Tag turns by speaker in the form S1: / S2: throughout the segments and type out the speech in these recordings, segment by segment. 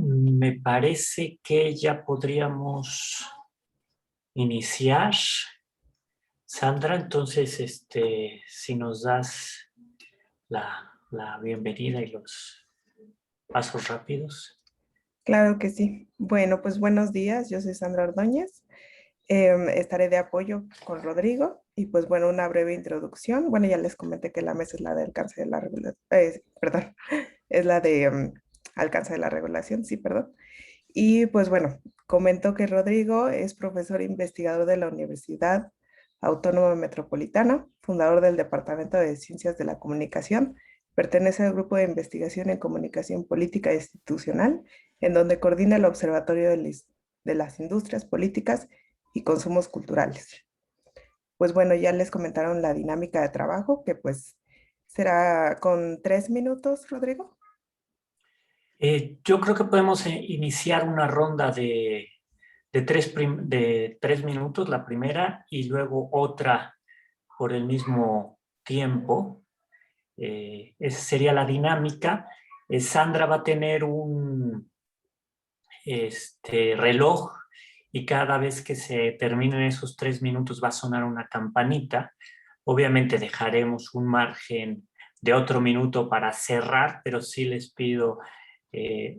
S1: Me parece que ya podríamos iniciar. Sandra, entonces, si nos das la bienvenida y los pasos rápidos.
S2: Claro que sí. Bueno, pues buenos días. Yo soy Sandra Ordóñez. Estaré de apoyo con Rodrigo y pues bueno, una breve introducción. Bueno, ya les comenté que la mesa es la de alcance de la regulación, perdón, es la de alcance de la regulación, sí, perdón. Y pues bueno, comento que Rodrigo es profesor investigador de la Universidad Autónoma Metropolitana, fundador del Departamento de Ciencias de la Comunicación, pertenece al Grupo de Investigación en Comunicación Política e Institucional, en donde coordina el Observatorio de las Industrias Políticas y Consumos Culturales. Pues bueno, ya les comentaron la dinámica de trabajo, que pues será con 3 minutos, Rodrigo.
S1: Yo creo que podemos iniciar una ronda de 3 minutos, la primera, y luego otra por el mismo tiempo. Esa sería la dinámica. Sandra va a tener un reloj y cada vez que se terminen esos 3 minutos va a sonar una campanita. Obviamente dejaremos un margen de otro minuto para cerrar, pero sí les pido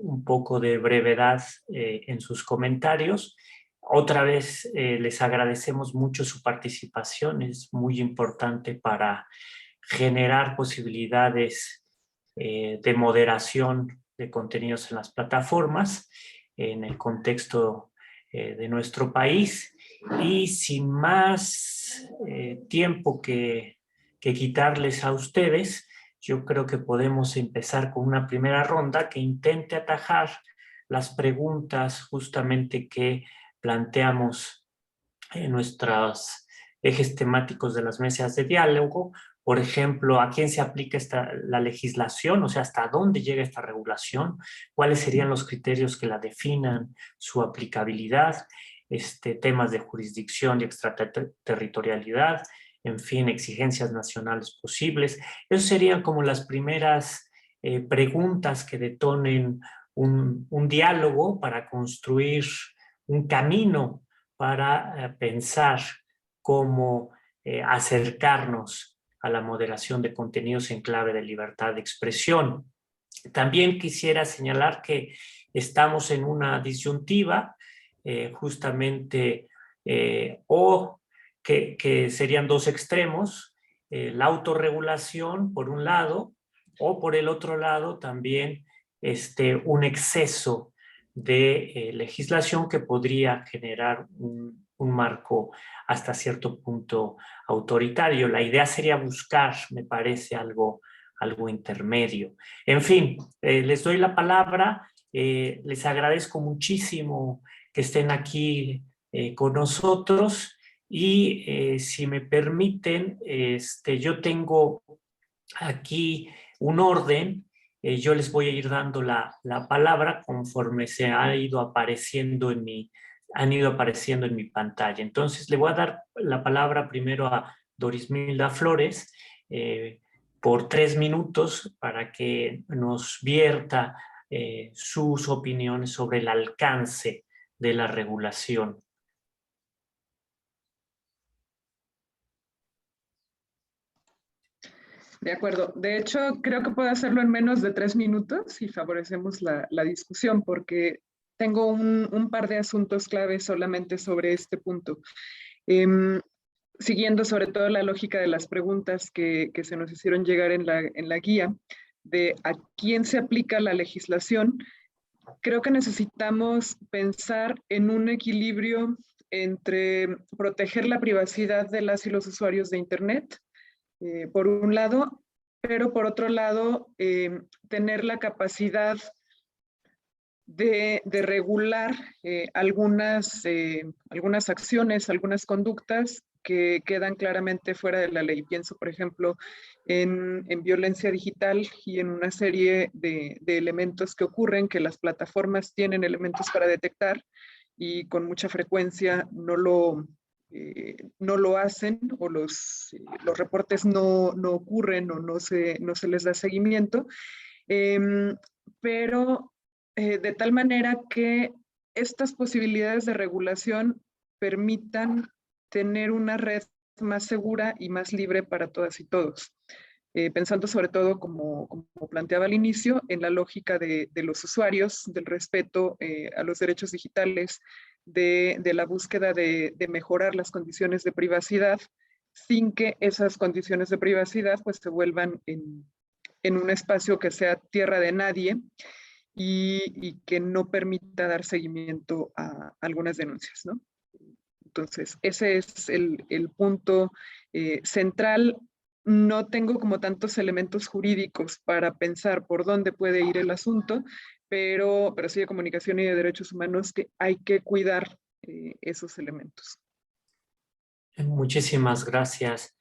S1: un poco de brevedad en sus comentarios. Otra vez les agradecemos mucho su participación, es muy importante para generar posibilidades de moderación de contenidos en las plataformas en el contexto de nuestro país. Y sin más tiempo que quitarles a ustedes, yo creo que podemos empezar con una primera ronda que intente atajar las preguntas justamente que planteamos en nuestros ejes temáticos de las mesas de diálogo. Por ejemplo, ¿a quién se aplica la legislación? O sea, ¿hasta dónde llega esta regulación? ¿Cuáles serían los criterios que la definan, su aplicabilidad? Temas de jurisdicción y extraterritorialidad, en fin, exigencias nacionales posibles. Esas serían como las primeras preguntas que detonen un diálogo para construir un camino para pensar cómo acercarnos a la moderación de contenidos en clave de libertad de expresión. También quisiera señalar que estamos en una disyuntiva, justamente, o que serían dos extremos, la autorregulación por un lado, o por el otro lado también un exceso de legislación que podría generar un marco hasta cierto punto autoritario. La idea sería buscar, me parece, algo intermedio. En fin, les doy la palabra, les agradezco muchísimo que estén aquí con nosotros y si me permiten, yo tengo aquí un orden. Yo les voy a ir dando la palabra conforme se ha ido apareciendo han ido apareciendo en mi pantalla. Entonces, le voy a dar la palabra primero a Dorismilda Flores por 3 minutos para que nos vierta sus opiniones sobre el alcance de la regulación.
S3: De acuerdo. De hecho, creo que puedo hacerlo en menos de 3 minutos si favorecemos la discusión, porque tengo un par de asuntos claves solamente sobre este punto. Siguiendo sobre todo la lógica de las preguntas que se nos hicieron llegar en la guía, de a quién se aplica la legislación, creo que necesitamos pensar en un equilibrio entre proteger la privacidad de las y los usuarios de Internet, por un lado, pero por otro lado, tener la capacidad de regular algunas acciones, algunas conductas que quedan claramente fuera de la ley. Pienso, por ejemplo, en violencia digital y en una serie de elementos que ocurren, que las plataformas tienen elementos para detectar y con mucha frecuencia no lo hacen, o los reportes no ocurren o no se les da seguimiento. Pero de tal manera que estas posibilidades de regulación permitan tener una red más segura y más libre para todas y todos. Pensando sobre todo, como planteaba al inicio, en la lógica de los usuarios, del respeto a los derechos digitales, de la búsqueda de mejorar las condiciones de privacidad, sin que esas condiciones de privacidad pues se vuelvan en un espacio que sea tierra de nadie y que no permita dar seguimiento a algunas denuncias, ¿no? Entonces, ese es el punto central. No tengo como tantos elementos jurídicos para pensar por dónde puede ir el asunto, pero sí de comunicación y de derechos humanos que hay que cuidar esos elementos.
S1: Muchísimas gracias,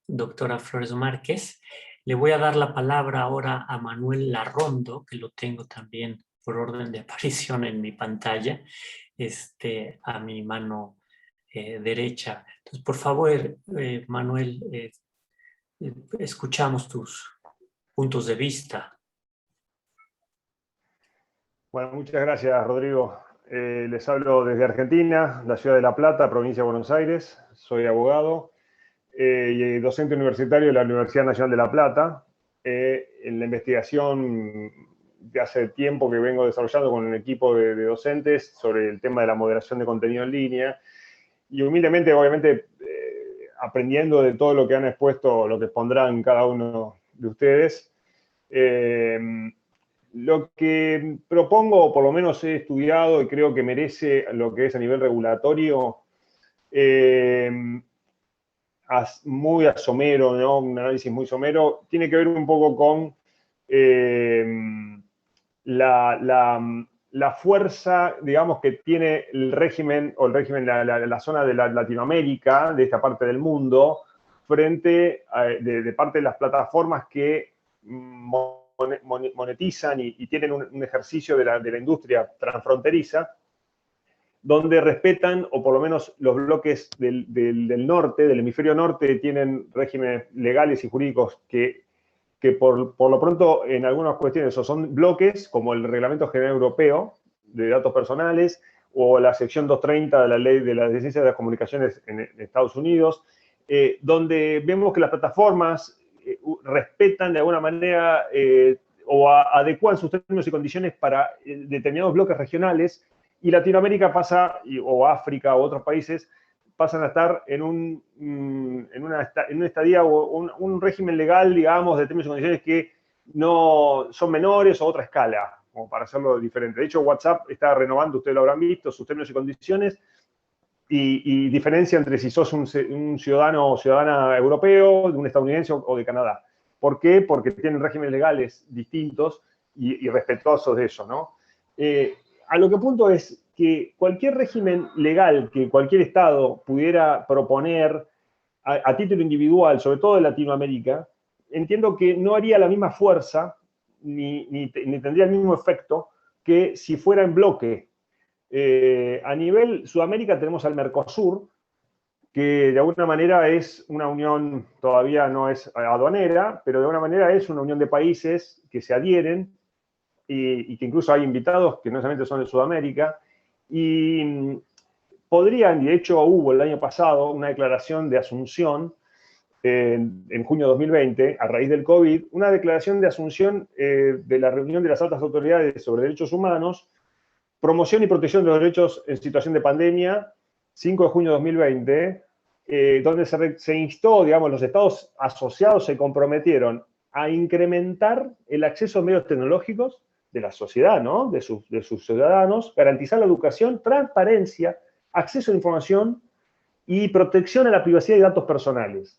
S1: doctora Flores Márquez. Le voy a dar la palabra ahora a Manuel Larrondo, que lo tengo también por orden de aparición en mi pantalla, a mi mano derecha. Entonces, por favor, Manuel, escuchamos tus puntos de vista.
S4: Bueno, muchas gracias, Rodrigo. Les hablo desde Argentina, la ciudad de La Plata, provincia de Buenos Aires. Soy abogado y docente universitario de la Universidad Nacional de La Plata. En la investigación de hace tiempo que vengo desarrollando con un equipo de docentes sobre el tema de la moderación de contenido en línea. Y humildemente, obviamente, aprendiendo de todo lo que han expuesto, lo que expondrán cada uno de ustedes. Lo que propongo, o por lo menos he estudiado y creo que merece lo que es a nivel regulatorio, muy somero, ¿no? Un análisis muy somero, tiene que ver un poco con la fuerza, digamos, que tiene el régimen, o el régimen, la zona de Latinoamérica, de esta parte del mundo, frente de parte de las plataformas que monetizan y tienen un ejercicio de la industria transfronteriza, donde respetan, o por lo menos los bloques del norte, del hemisferio norte, tienen regímenes legales y jurídicos que por lo pronto en algunas cuestiones o son bloques, como el Reglamento General Europeo de Datos Personales, o la sección 230 de la Ley de las Ciencias de las Comunicaciones en Estados Unidos, donde vemos que las plataformas respetan de alguna manera o adecuan sus términos y condiciones para determinados bloques regionales, y Latinoamérica pasa, o África o otros países, pasan a estar en una estadía o un régimen legal, digamos, de términos y condiciones que no son menores o otra escala, como para hacerlo diferente. De hecho, WhatsApp está renovando, ustedes lo habrán visto, sus términos y condiciones, y diferencia entre si sos un ciudadano o ciudadana europeo, de un estadounidense o de Canadá. ¿Por qué? Porque tienen regímenes legales distintos y respetuosos de eso, ¿no? A lo que apunto es que cualquier régimen legal que cualquier Estado pudiera proponer a título individual, sobre todo en Latinoamérica, entiendo que no haría la misma fuerza ni tendría el mismo efecto que si fuera en bloque. A nivel Sudamérica tenemos al Mercosur, que de alguna manera es una unión, todavía no es aduanera, pero de alguna manera es una unión de países que se adhieren y que incluso hay invitados que no solamente son de Sudamérica, y podrían, y de hecho hubo el año pasado una declaración de asunción en junio de 2020, a raíz del COVID, una declaración de asunción de la reunión de las altas autoridades sobre derechos humanos, promoción y protección de los derechos en situación de pandemia, 5 de junio de 2020, donde se instó, digamos, los estados asociados se comprometieron a incrementar el acceso a medios tecnológicos de la sociedad, ¿no? De sus ciudadanos, garantizar la educación, transparencia, acceso a la información y protección a la privacidad y datos personales.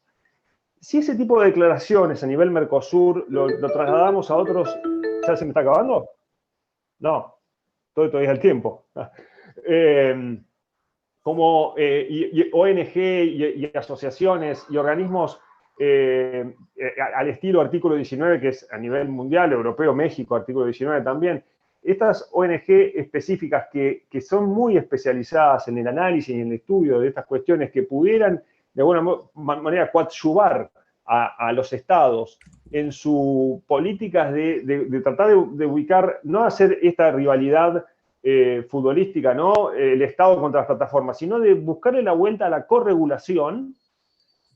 S4: Si ese tipo de declaraciones a nivel Mercosur lo trasladamos a otros... ¿Ya se me está acabando? No, todavía es el tiempo. Como ONG y asociaciones y organismos al estilo artículo 19, que es a nivel mundial, europeo, México, artículo 19 también, estas ONG específicas que son muy especializadas en el análisis y en el estudio de estas cuestiones, que pudieran de alguna manera coadyuvar a los estados en sus políticas de tratar de ubicar, no hacer esta rivalidad futbolística, ¿no? El Estado contra las plataformas, sino de buscarle la vuelta a la corregulación,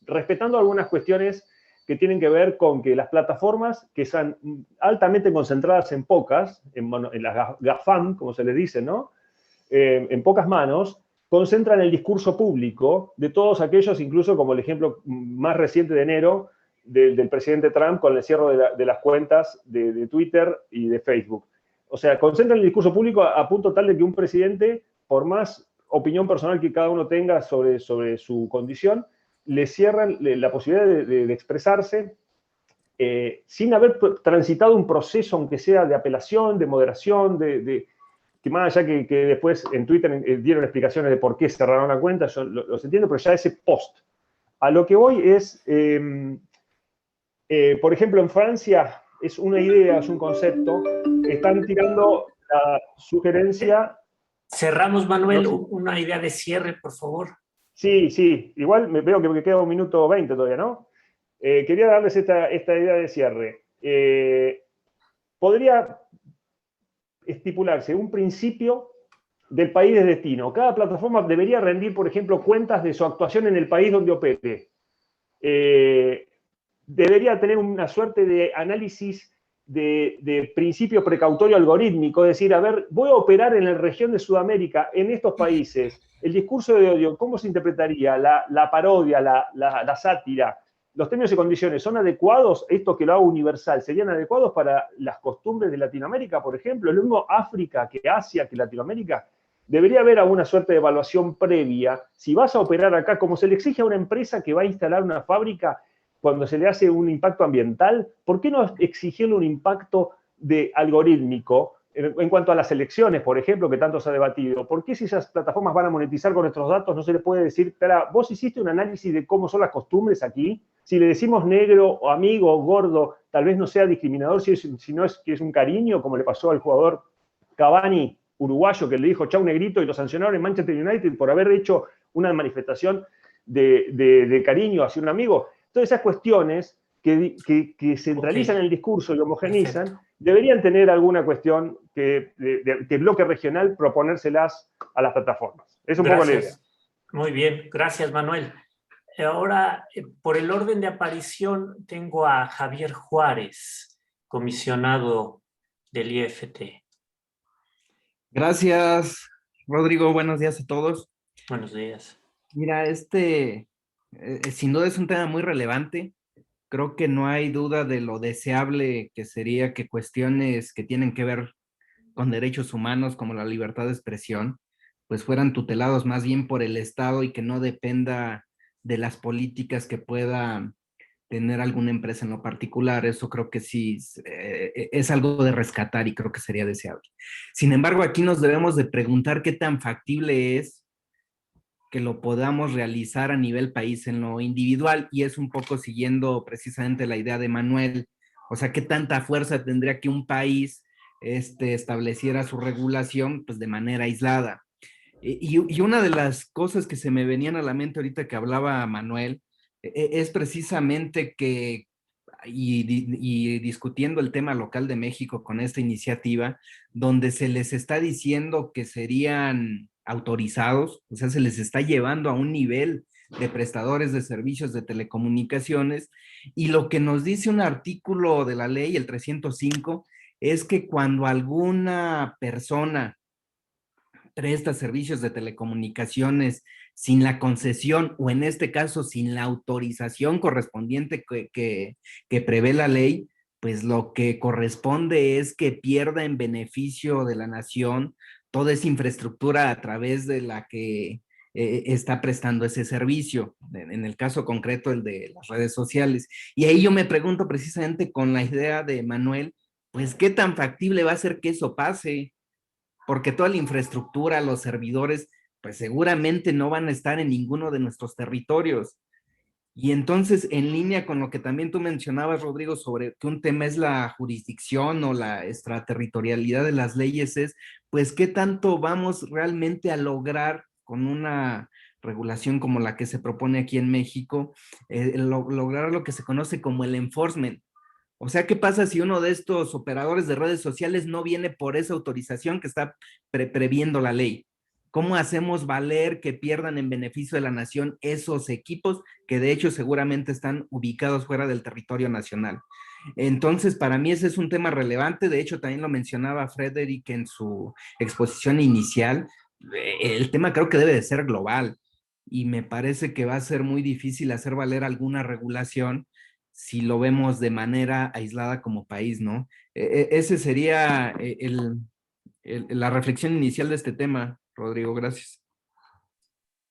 S4: respetando algunas cuestiones que tienen que ver con que las plataformas, que están altamente concentradas en pocas, en las GAFAM, como se les dice, ¿no? En pocas manos, concentran el discurso público de todos aquellos, incluso como el ejemplo más reciente de enero, del presidente Trump con el cierre de las cuentas de Twitter y de Facebook. O sea, concentran el discurso público a punto tal de que un presidente, por más opinión personal que cada uno tenga sobre su condición, le cierran la posibilidad de expresarse sin haber transitado un proceso, aunque sea de apelación, de moderación, que más allá que después en Twitter dieron explicaciones de por qué cerraron la cuenta, yo los entiendo, pero ya ese post. A lo que voy es, por ejemplo, en Francia es una idea, es un concepto, están tirando la sugerencia...
S1: Cerramos, Manuel,
S4: No,
S1: una idea de cierre, por favor.
S4: Sí, igual me veo que me queda 1 minuto 20 todavía, ¿no? Quería darles esta idea de cierre. Podría estipularse un principio del país de destino. Cada plataforma debería rendir, por ejemplo, cuentas de su actuación en el país donde opere. Debería tener una suerte de análisis de principio precautorio algorítmico, es decir, a ver, voy a operar en la región de Sudamérica, en estos países, el discurso de odio, ¿cómo se interpretaría? La parodia, la sátira, los términos y condiciones, ¿son adecuados? Esto que lo hago universal, ¿serían adecuados para las costumbres de Latinoamérica, por ejemplo? Lo mismo África que Asia, que Latinoamérica. Debería haber alguna suerte de evaluación previa. Si vas a operar acá, como se le exige a una empresa que va a instalar una fábrica, cuando se le hace un impacto ambiental, ¿por qué no exigirle un impacto algorítmico en cuanto a las elecciones, por ejemplo, que tanto se ha debatido? ¿Por qué si esas plataformas van a monetizar con nuestros datos no se le puede decir, espera, vos hiciste un análisis de cómo son las costumbres aquí? Si le decimos negro o amigo o gordo, tal vez no sea discriminador, si no es que es un cariño, como le pasó al jugador Cavani, uruguayo, que le dijo chau negrito y lo sancionaron en Manchester United por haber hecho una manifestación de cariño hacia un amigo. Todas esas cuestiones que centralizan el discurso y homogenizan, perfecto, deberían tener alguna cuestión que bloque regional proponérselas a las plataformas. Es un poco la idea.
S1: Muy bien, gracias, Manuel. Ahora, por el orden de aparición, tengo a Javier Juárez, comisionado del IFT.
S5: Gracias, Rodrigo. Buenos días a todos.
S1: Buenos días.
S5: Mira, sin duda es un tema muy relevante. Creo que no hay duda de lo deseable que sería que cuestiones que tienen que ver con derechos humanos, como la libertad de expresión, pues fueran tutelados más bien por el Estado y que no dependa de las políticas que pueda tener alguna empresa en lo particular. Eso creo que sí es algo de rescatar y creo que sería deseable. Sin embargo, aquí nos debemos de preguntar qué tan factible es que lo podamos realizar a nivel país en lo individual, y es un poco siguiendo precisamente la idea de Manuel. O sea, qué tanta fuerza tendría que un país estableciera su regulación pues de manera aislada. Y una de las cosas que se me venían a la mente ahorita que hablaba Manuel es precisamente que, y discutiendo el tema local de México con esta iniciativa, donde se les está diciendo que serían autorizados, o sea, se les está llevando a un nivel de prestadores de servicios de telecomunicaciones, y lo que nos dice un artículo de la ley, el 305, es que cuando alguna persona presta servicios de telecomunicaciones sin la concesión, o en este caso sin la autorización correspondiente que prevé la ley, pues lo que corresponde es que pierda en beneficio de la nación toda esa infraestructura a través de la que está prestando ese servicio, en el caso concreto el de las redes sociales. Y ahí yo me pregunto precisamente con la idea de Manuel, pues qué tan factible va a ser que eso pase, porque toda la infraestructura, los servidores, pues seguramente no van a estar en ninguno de nuestros territorios. Y entonces, en línea con lo que también tú mencionabas, Rodrigo, sobre que un tema es la jurisdicción o la extraterritorialidad de las leyes, es, pues, ¿qué tanto vamos realmente a lograr con una regulación como la que se propone aquí en México, lograr lo que se conoce como el enforcement? O sea, ¿qué pasa si uno de estos operadores de redes sociales no viene por esa autorización que está previendo la ley? ¿Cómo hacemos valer que pierdan en beneficio de la nación esos equipos que de hecho seguramente están ubicados fuera del territorio nacional? Entonces, para mí ese es un tema relevante. De hecho, también lo mencionaba Frederick en su exposición inicial. El tema creo que debe de ser global y me parece que va a ser muy difícil hacer valer alguna regulación si lo vemos de manera aislada como país, ¿no? Ese sería la reflexión inicial de este tema, Rodrigo. Gracias.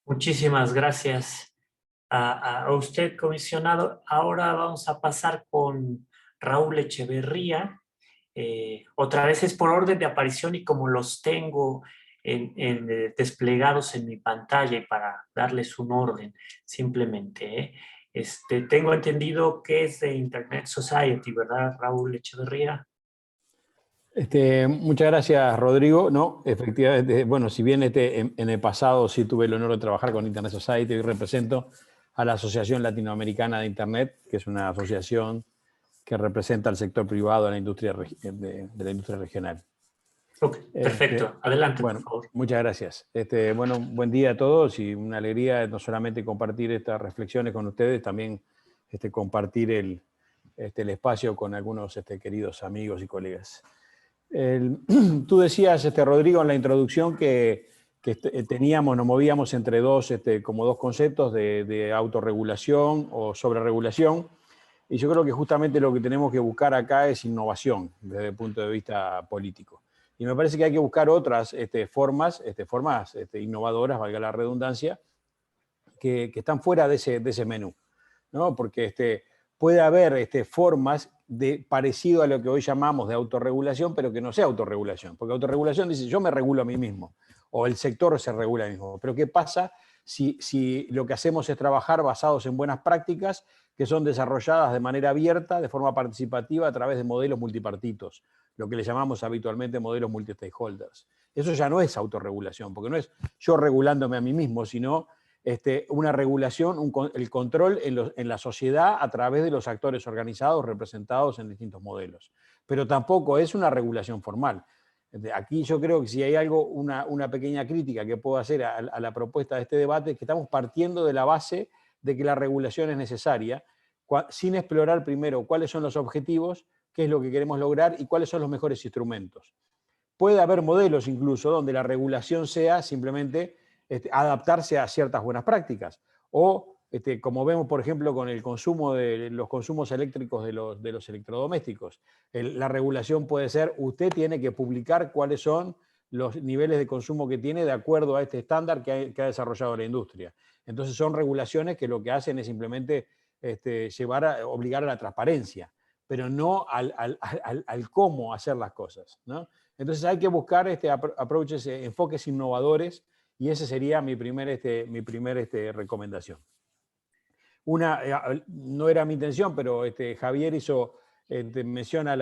S1: Muchísimas gracias a usted, comisionado. Ahora vamos a pasar con Raúl Echeverría. Otra vez es por orden de aparición y como los tengo desplegados en mi pantalla y para darles un orden simplemente. Tengo entendido que es de Internet Society, ¿verdad, Raúl Echeverría?
S6: Muchas gracias, Rodrigo. No, efectivamente, bueno, si bien en el pasado sí tuve el honor de trabajar con Internet Society, hoy represento a la Asociación Latinoamericana de Internet, que es una asociación que representa al sector privado de la industria, de la industria regional.
S1: Ok, perfecto. Adelante,
S6: bueno,
S1: por favor.
S6: Muchas gracias. Bueno, buen día a todos y una alegría no solamente compartir estas reflexiones con ustedes, también compartir el espacio con algunos queridos amigos y colegas. Tú decías, Rodrigo, en la introducción que nos movíamos entre como dos conceptos de autorregulación o sobreregulación, y yo creo que justamente lo que tenemos que buscar acá es innovación desde el punto de vista político. Y me parece que hay que buscar otras formas innovadoras, valga la redundancia, que están fuera de ese menú, ¿no? Porque puede haber formas parecido a lo que hoy llamamos de autorregulación, pero que no sea autorregulación. Porque autorregulación dice, yo me regulo a mí mismo, o el sector se regula a sí mismo. Pero ¿qué pasa si lo que hacemos es trabajar basados en buenas prácticas que son desarrolladas de manera abierta, de forma participativa, a través de modelos multipartitos, lo que le llamamos habitualmente modelos multi-stakeholders? Eso ya no es autorregulación, porque no es yo regulándome a mí mismo, sino una regulación, el control en la sociedad a través de los actores organizados representados en distintos modelos. Pero tampoco es una regulación formal. Aquí yo creo que si hay algo, una pequeña crítica que puedo hacer a la propuesta de este debate, es que estamos partiendo de la base de que la regulación es necesaria, sin explorar primero cuáles son los objetivos, qué es lo que queremos lograr y cuáles son los mejores instrumentos. Puede haber modelos incluso donde la regulación sea simplemente adaptarse a ciertas buenas prácticas. O, como vemos, por ejemplo, con el consumo de los consumos eléctricos de los electrodomésticos, la regulación puede ser, usted tiene que publicar cuáles son los niveles de consumo que tiene de acuerdo a este estándar que ha desarrollado la industria. Entonces son regulaciones que lo que hacen es simplemente obligar a la transparencia, pero no al cómo hacer las cosas, ¿no? Entonces hay que buscar approaches, enfoques innovadores, y esa sería mi primer recomendación. No era mi intención, pero Javier hizo mención a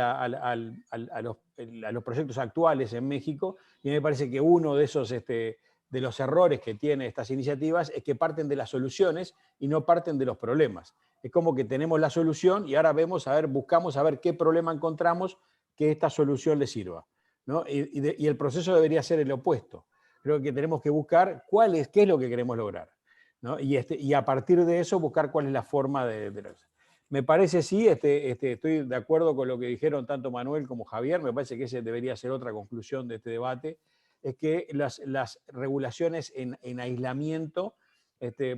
S6: los proyectos actuales en México, y me parece que uno de esos de los errores que tienen estas iniciativas es que parten de las soluciones y no parten de los problemas. Es como que tenemos la solución y ahora buscamos a ver qué problema encontramos que esta solución le sirva, ¿no? Y el proceso debería ser el opuesto. Creo que tenemos que buscar qué es lo que queremos lograr, ¿no? Y a partir de eso buscar cuál es la forma de me parece, sí, estoy de acuerdo con lo que dijeron tanto Manuel como Javier, me parece que esa debería ser otra conclusión de este debate, es que las regulaciones en aislamiento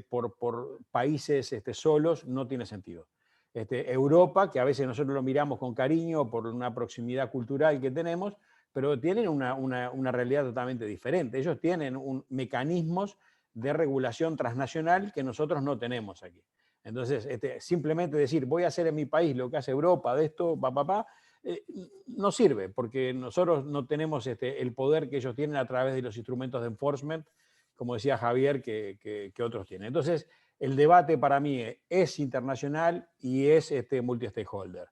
S6: por países solos no tiene sentido. Europa, que a veces nosotros lo miramos con cariño por una proximidad cultural que tenemos, pero tienen una realidad totalmente diferente. Ellos tienen mecanismos de regulación transnacional que nosotros no tenemos aquí. Entonces, simplemente decir, voy a hacer en mi país lo que hace Europa, de esto, no sirve, porque nosotros no tenemos el poder que ellos tienen a través de los instrumentos de enforcement, como decía Javier, que otros tienen. Entonces, el debate para mí es internacional y es multi-stakeholder.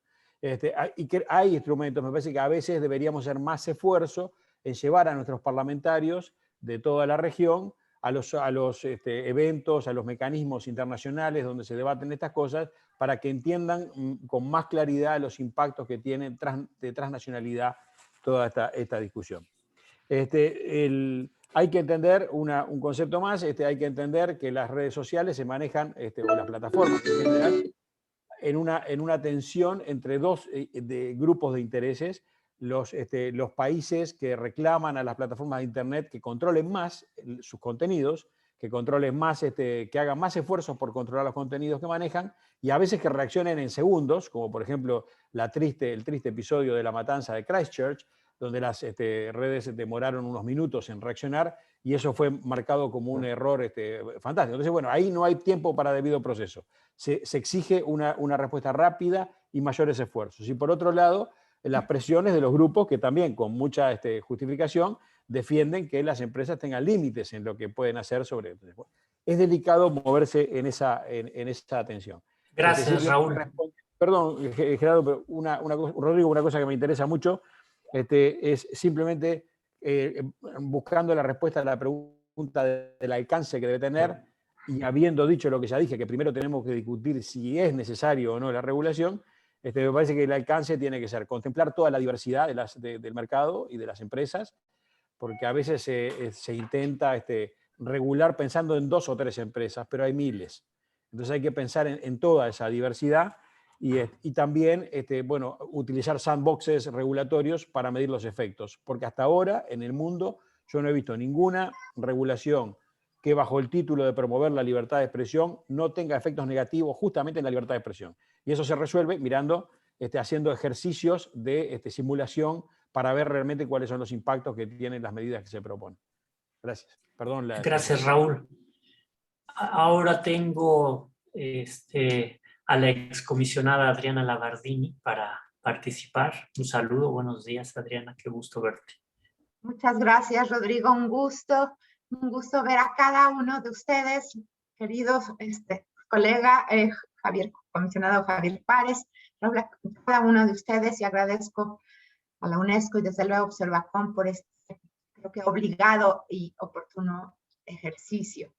S6: Y que hay instrumentos, me parece que a veces deberíamos hacer más esfuerzo en llevar a nuestros parlamentarios de toda la región a los eventos, a los mecanismos internacionales donde se debaten estas cosas, para que entiendan con más claridad los impactos que tiene de transnacionalidad toda esta discusión. Hay que entender un concepto más, hay que entender que las redes sociales se manejan, o las plataformas en general, en una tensión entre dos grupos de intereses. Los países que reclaman a las plataformas de Internet que controlen más sus contenidos, que controlen más, que hagan más esfuerzos por controlar los contenidos que manejan, y a veces que reaccionen en segundos, como por ejemplo el triste episodio de la matanza de Christchurch, donde las redes demoraron unos minutos en reaccionar, y eso fue marcado como un error fantástico. Entonces, bueno, ahí no hay tiempo para debido proceso. Se exige una respuesta rápida y mayores esfuerzos. Y por otro lado, las presiones de los grupos que también, con mucha justificación, defienden que las empresas tengan límites en lo que pueden hacer sobre... Es delicado moverse en esa tensión.
S1: Gracias, Raúl.
S6: Perdón, Gerardo, pero Rodrigo, una cosa que me interesa mucho es simplemente buscando la respuesta a la pregunta del alcance que debe tener, y habiendo dicho lo que ya dije, que primero tenemos que discutir si es necesario o no la regulación. Me parece que el alcance tiene que ser contemplar toda la diversidad del mercado y de las empresas, porque a veces se intenta regular pensando en 2 o 3 empresas, pero hay miles. Entonces hay que pensar en toda esa diversidad y también utilizar sandboxes regulatorios para medir los efectos, porque hasta ahora en el mundo yo no he visto ninguna regulación que bajo el título de promover la libertad de expresión no tenga efectos negativos justamente en la libertad de expresión. Y eso se resuelve mirando, haciendo ejercicios de simulación para ver realmente cuáles son los impactos que tienen las medidas que se proponen. Gracias. Perdón.
S1: Gracias, Raúl. Ahora tengo a la excomisionada Adriana Labardini para participar. Un saludo, buenos días, Adriana, qué gusto verte.
S7: Muchas gracias, Rodrigo, un gusto ver a cada uno de ustedes, queridos colega comisionado Javier Párez, cada uno de ustedes, y agradezco a la UNESCO y desde luego Observacom por este, creo que obligado y oportuno ejercicio.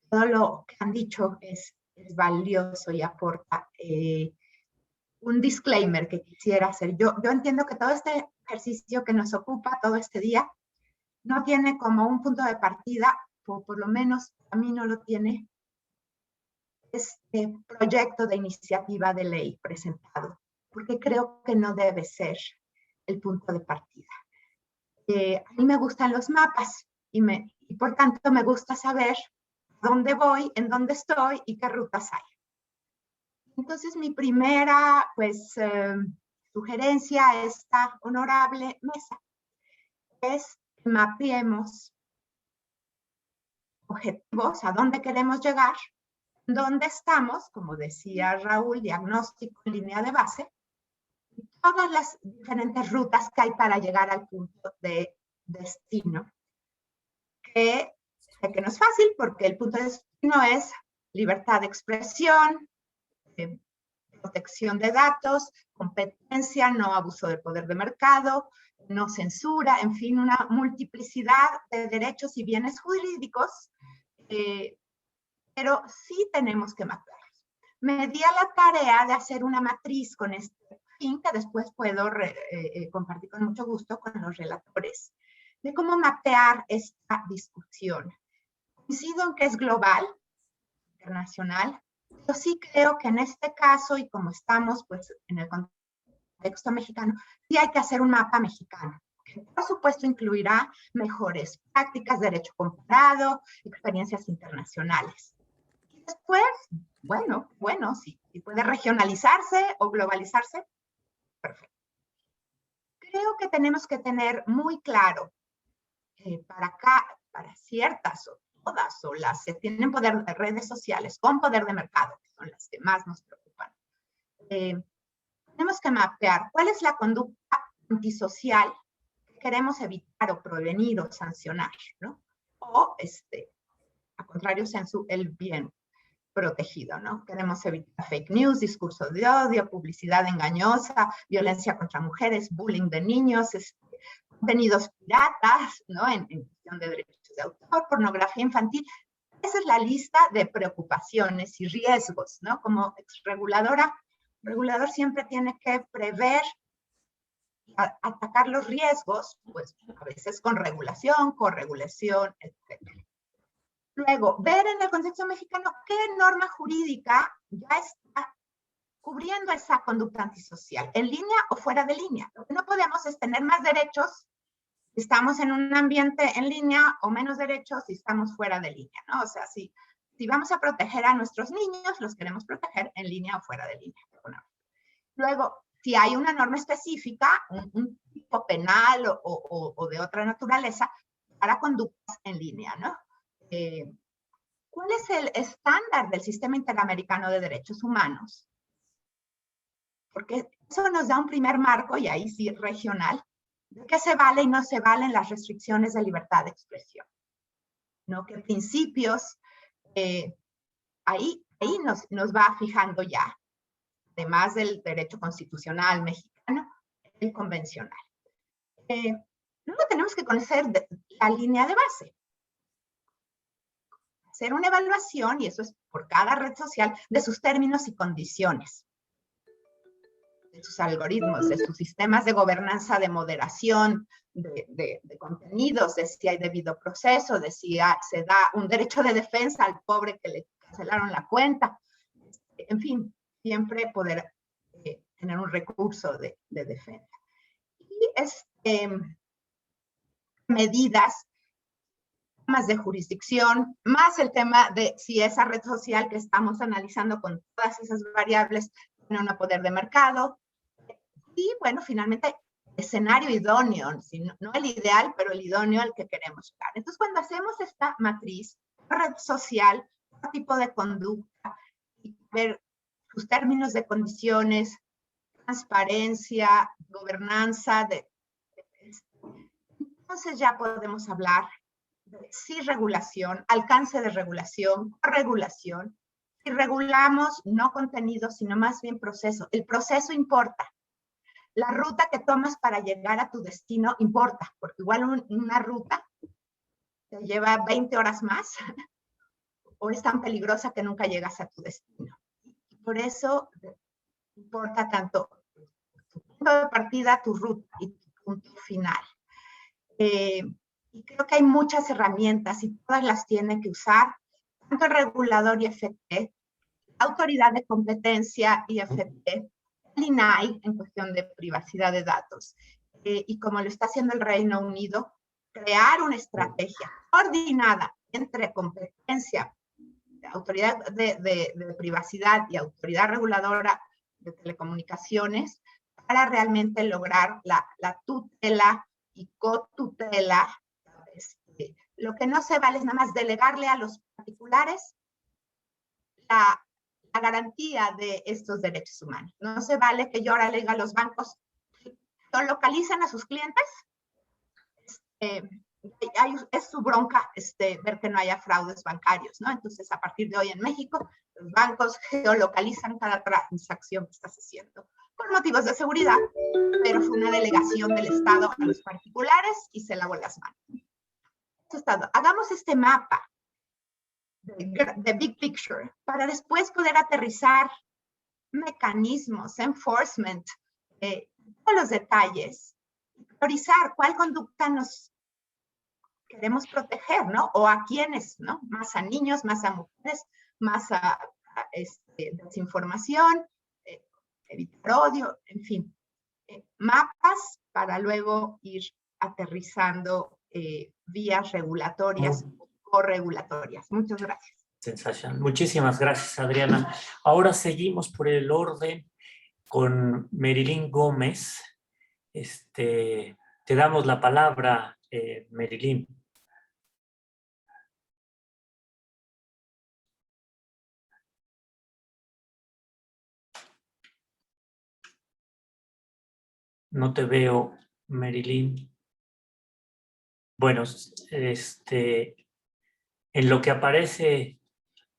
S7: Todo lo que han dicho es valioso y aporta. Un disclaimer que quisiera hacer. Yo entiendo que todo este ejercicio que nos ocupa todo este día no tiene como un punto de partida, por lo menos a mí no lo tiene, este proyecto de iniciativa de ley presentado, porque creo que no debe ser el punto de partida. A mí me gustan los mapas y por tanto me gusta saber dónde voy, en dónde estoy y qué rutas hay. Entonces, mi primera sugerencia a esta honorable mesa es que mapeemos objetivos, a dónde queremos llegar, dónde estamos, como decía Raúl, diagnóstico, línea de base, y todas las diferentes rutas que hay para llegar al punto de destino, que sé que no es fácil porque el punto de destino es libertad de expresión, protección de datos, competencia, no abuso del poder de mercado, no censura, en fin, una multiplicidad de derechos y bienes jurídicos, pero sí tenemos que mapear. Me di a la tarea de hacer una matriz con este fin, que después puedo compartir con mucho gusto con los relatores, de cómo mapear esta discusión. Coincido en que es global, internacional, pero sí creo que en este caso, y como estamos pues en el contexto mexicano, sí hay que hacer un mapa mexicano, que por supuesto incluirá mejores prácticas, derecho comparado, experiencias internacionales. Y después, bueno, si puede regionalizarse o globalizarse, perfecto. Creo que tenemos que tener muy claro para ciertas todas o las que tienen poder de redes sociales con poder de mercado, que son las que más nos preocupan. Tenemos que mapear cuál es la conducta antisocial que queremos evitar o prevenir o sancionar, ¿no? O, a contrario, el bien protegido, ¿no? Queremos evitar fake news, discurso de odio, publicidad engañosa, violencia contra mujeres, bullying de niños, contenidos piratas, ¿no? En cuestión de derechos de autor, pornografía infantil. Esa es la lista de preocupaciones y riesgos, ¿no? Como exreguladora, el regulador siempre tiene que prever, atacar los riesgos, pues a veces con regulación, corregulación, etc. Luego, ver en el contexto mexicano qué norma jurídica ya está cubriendo esa conducta antisocial, en línea o fuera de línea. Lo que no podemos es tener más derechos si estamos en un ambiente en línea o menos derechos si estamos fuera de línea, ¿no? O sea, si vamos a proteger a nuestros niños, los queremos proteger en línea o fuera de línea. Luego, si hay una norma específica, un tipo penal o de otra naturaleza, para conductas en línea, ¿no? ¿Cuál es el estándar del Sistema Interamericano de Derechos Humanos? Porque eso nos da un primer marco, y ahí sí regional, de qué se vale y no se valen las restricciones de libertad de expresión, ¿no? ¿Qué principios? Ahí nos va fijando ya, además del derecho constitucional mexicano, el convencional. Luego tenemos que conocer la línea de base. Hacer una evaluación, y eso es por cada red social, de sus términos y condiciones, de sus algoritmos, de sus sistemas de gobernanza, de moderación, de contenidos, de si hay debido proceso, de si se da un derecho de defensa al pobre que le cancelaron la cuenta. En fin, siempre poder tener un recurso de defensa. Y medidas, temas de jurisdicción, más el tema de si esa red social que estamos analizando con todas esas variables tiene un poder de mercado. Y bueno, finalmente, escenario idóneo, no el ideal, pero el idóneo al que queremos llegar. Entonces, cuando hacemos esta matriz, red social, qué tipo de conducta, y ver sus términos de condiciones, transparencia, gobernanza, entonces ya podemos hablar de sí regulación, alcance de regulación, corregulación. Si regulamos no contenido, sino más bien proceso. El proceso importa. La ruta que tomas para llegar a tu destino importa, porque igual una ruta te lleva 20 horas más o es tan peligrosa que nunca llegas a tu destino. Por eso importa tanto tu punto de partida, tu ruta y tu punto final. Y creo que hay muchas herramientas y todas las tiene que usar, tanto el regulador IFT, la autoridad de competencia IFT, el INAI en cuestión de privacidad de datos, y como lo está haciendo el Reino Unido, crear una estrategia coordinada entre competencia, autoridad de privacidad y autoridad reguladora de telecomunicaciones para realmente lograr la tutela y cotutela. Lo que no se vale es nada más delegarle a los particulares la garantía de estos derechos humanos. No se vale que yo ahora le diga a los bancos, ¿localizan a sus clientes? Es su bronca ver que no haya fraudes bancarios, ¿no? Entonces, a partir de hoy en México, los bancos geolocalizan cada transacción que estás haciendo por motivos de seguridad, pero fue una delegación del Estado a los particulares y se lavó las manos. Estado, hagamos este mapa de big picture para después poder aterrizar mecanismos, enforcement, todos los detalles, priorizar cuál conducta nos queremos proteger, ¿no? O a quiénes, ¿no? Más a niños, más a mujeres, más a desinformación, evitar odio, en fin. Mapas para luego ir aterrizando vías regulatorias o corregulatorias. Muchas gracias.
S1: Sensacional. Muchísimas gracias, Adriana. Ahora seguimos por el orden con Merilín Gómez. Te damos la palabra, Merilín. No te veo, Merilín. Bueno, en lo que aparece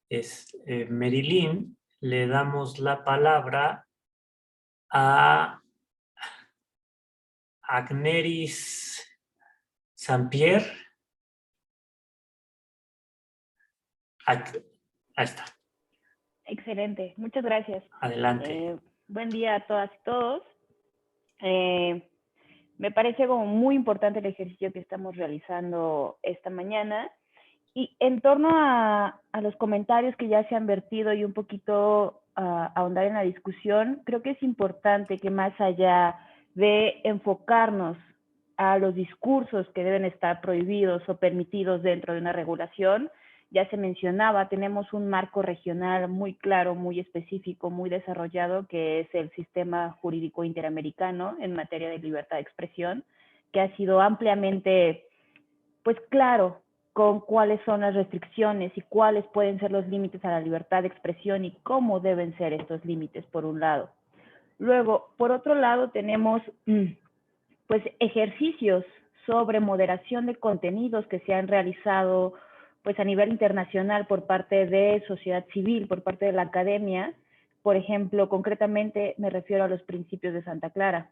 S1: es Merilín, le damos la palabra a Agneris Sampier. Ahí está.
S8: Excelente, muchas gracias.
S1: Adelante.
S8: Buen día a todas y todos. Me parece como muy importante el ejercicio que estamos realizando esta mañana. Y en torno a los comentarios que ya se han vertido y un poquito ahondar en la discusión, creo que es importante que más allá de enfocarnos a los discursos que deben estar prohibidos o permitidos dentro de una regulación, ya se mencionaba, tenemos un marco regional muy claro, muy específico, muy desarrollado, que es el sistema jurídico interamericano en materia de libertad de expresión, que ha sido ampliamente, pues claro, con cuáles son las restricciones y cuáles pueden ser los límites a la libertad de expresión y cómo deben ser estos límites, por un lado. Luego, por otro lado, tenemos pues ejercicios sobre moderación de contenidos que se han realizado pues a nivel internacional por parte de sociedad civil, por parte de la academia. Por ejemplo, concretamente me refiero a los principios de Santa Clara.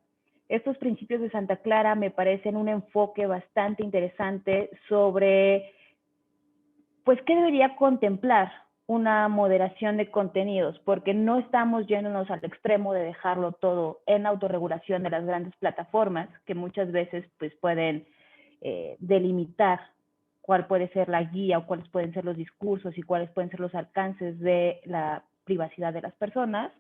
S8: Estos principios de Santa Clara me parecen un enfoque bastante interesante sobre pues qué debería contemplar una moderación de contenidos, porque no estamos yéndonos al extremo de dejarlo todo en autorregulación de las grandes plataformas, que muchas veces pues pueden delimitar cuál puede ser la guía o cuáles pueden ser los discursos y cuáles pueden ser los alcances de la privacidad de las personas,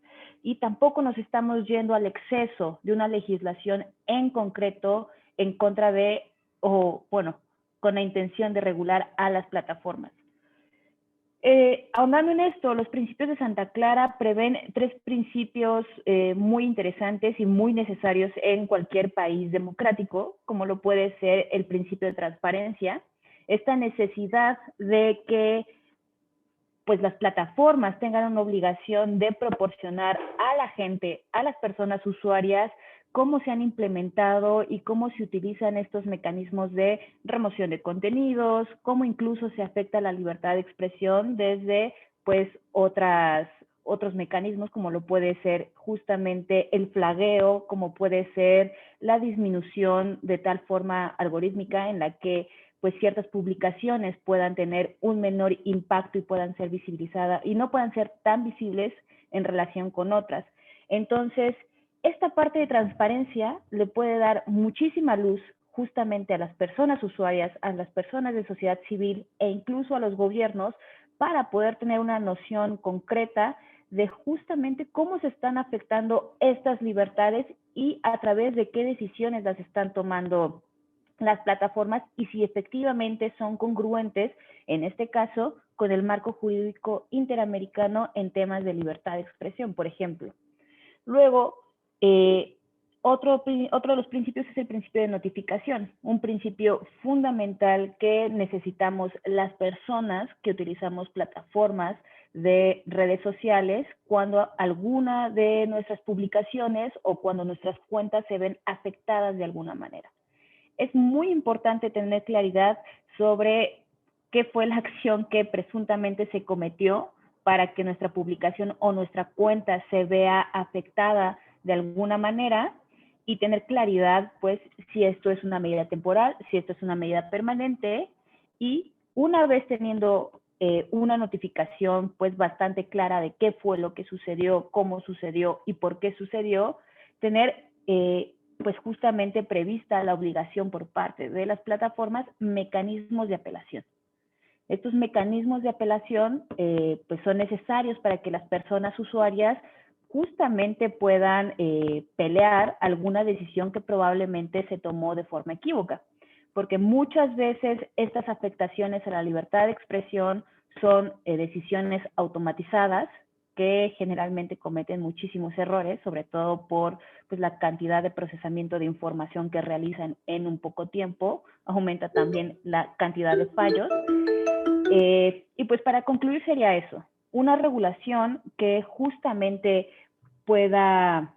S8: y tampoco nos estamos yendo al exceso de una legislación en concreto en contra de, o bueno, con la intención de regular a las plataformas. Ahondando en esto, los principios de Santa Clara prevén 3 principios muy interesantes y muy necesarios en cualquier país democrático, como lo puede ser el principio de transparencia, esta necesidad de que pues las plataformas tengan una obligación de proporcionar a la gente, a las personas usuarias, cómo se han implementado y cómo se utilizan estos mecanismos de remoción de contenidos, cómo incluso se afecta la libertad de expresión desde pues otros mecanismos, como lo puede ser justamente el flagueo, como puede ser la disminución de tal forma algorítmica en la que pues ciertas publicaciones puedan tener un menor impacto y puedan ser visibilizadas y no puedan ser tan visibles en relación con otras. Entonces, esta parte de transparencia le puede dar muchísima luz justamente a las personas usuarias, a las personas de sociedad civil e incluso a los gobiernos para poder tener una noción concreta de justamente cómo se están afectando estas libertades y a través de qué decisiones las están tomando las plataformas y si efectivamente son congruentes, en este caso, con el marco jurídico interamericano en temas de libertad de expresión, por ejemplo. Luego, otro de los principios es el principio de notificación, un principio fundamental que necesitamos las personas que utilizamos plataformas de redes sociales cuando alguna de nuestras publicaciones o cuando nuestras cuentas se ven afectadas de alguna manera. Es muy importante tener claridad sobre qué fue la acción que presuntamente se cometió para que nuestra publicación o nuestra cuenta se vea afectada de alguna manera y tener claridad, pues, si esto es una medida temporal, si esto es una medida permanente, y una vez teniendo una notificación, pues, bastante clara de qué fue lo que sucedió, cómo sucedió y por qué sucedió, tener pues justamente prevista la obligación por parte de las plataformas, mecanismos de apelación. Estos mecanismos de apelación pues son necesarios para que las personas usuarias justamente puedan pelear alguna decisión que probablemente se tomó de forma equívoca, porque muchas veces estas afectaciones a la libertad de expresión son decisiones automatizadas que generalmente cometen muchísimos errores, sobre todo por pues, la cantidad de procesamiento de información que realizan en un poco tiempo, aumenta también la cantidad de fallos. Y pues para concluir sería eso, una regulación que justamente pueda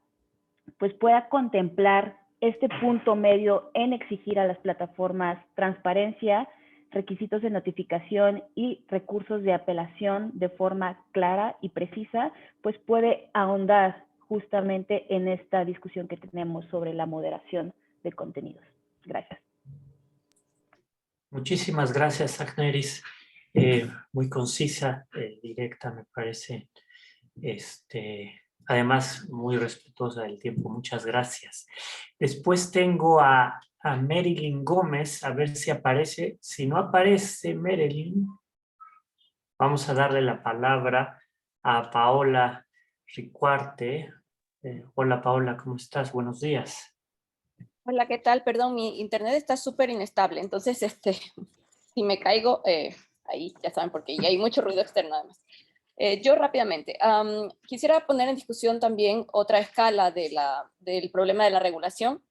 S8: contemplar este punto medio en exigir a las plataformas transparencia, requisitos de notificación y recursos de apelación de forma clara y precisa, pues puede ahondar justamente en esta discusión que tenemos sobre la moderación de contenidos. Gracias.
S1: Muchísimas gracias, Agneris. muy concisa, directa, me parece. Además, muy respetuosa del tiempo. Muchas gracias. Después tengo a Marilyn Gómez, a ver si aparece. Si no aparece Marilyn, vamos a darle la palabra a Paola Ricuarte. Hola Paola, ¿cómo estás? Buenos días.
S9: Hola, ¿qué tal? Perdón, mi internet está súper inestable, entonces si me caigo, ahí ya saben por qué, y hay mucho ruido externo además. Yo rápidamente, quisiera poner en discusión también otra escala del problema de la regulación.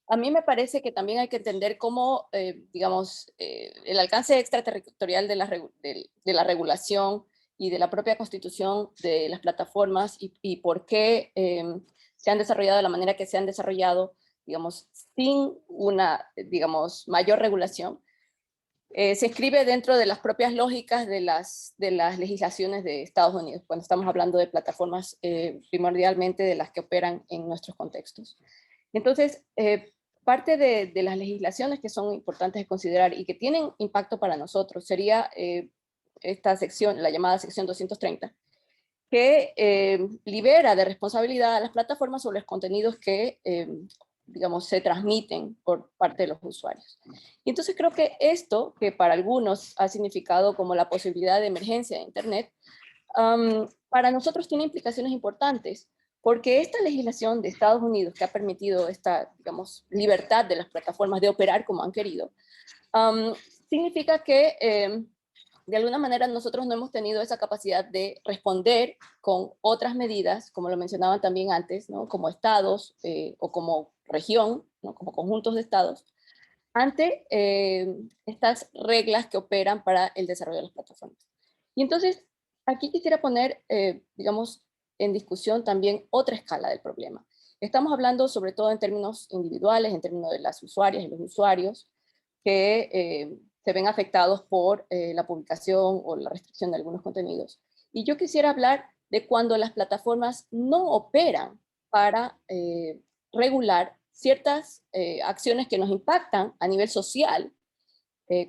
S9: A mí me parece que también hay que entender cómo, digamos, el alcance extraterritorial de la regulación y de la propia constitución de las plataformas y por qué se han desarrollado de la manera que se han desarrollado, digamos, sin una, digamos, mayor regulación. Se escribe dentro de las propias lógicas de las legislaciones de Estados Unidos, cuando estamos hablando de plataformas primordialmente de las que operan en nuestros contextos. Entonces, parte de las legislaciones que son importantes de considerar y que tienen impacto para nosotros sería esta sección, la llamada sección 230, que libera de responsabilidad a las plataformas sobre los contenidos que digamos, se transmiten por parte de los usuarios. Y entonces creo que esto, que para algunos ha significado como la posibilidad de emergencia de Internet, para nosotros tiene implicaciones importantes, porque esta legislación de Estados Unidos que ha permitido esta, digamos, libertad de las plataformas de operar como han querido, significa que de alguna manera nosotros no hemos tenido esa capacidad de responder con otras medidas, como lo mencionaban también antes, ¿no? Como estados o como región, ¿no? Como conjuntos de estados, ante estas reglas que operan para el desarrollo de las plataformas. Y entonces, aquí quisiera poner, digamos, en discusión también otra escala del problema. Estamos hablando sobre todo en términos individuales, en términos de las usuarias y los usuarios, que se ven afectados por la publicación o la restricción de algunos contenidos. Y yo quisiera hablar de cuando las plataformas no operan para regular ciertas acciones que nos impactan a nivel social,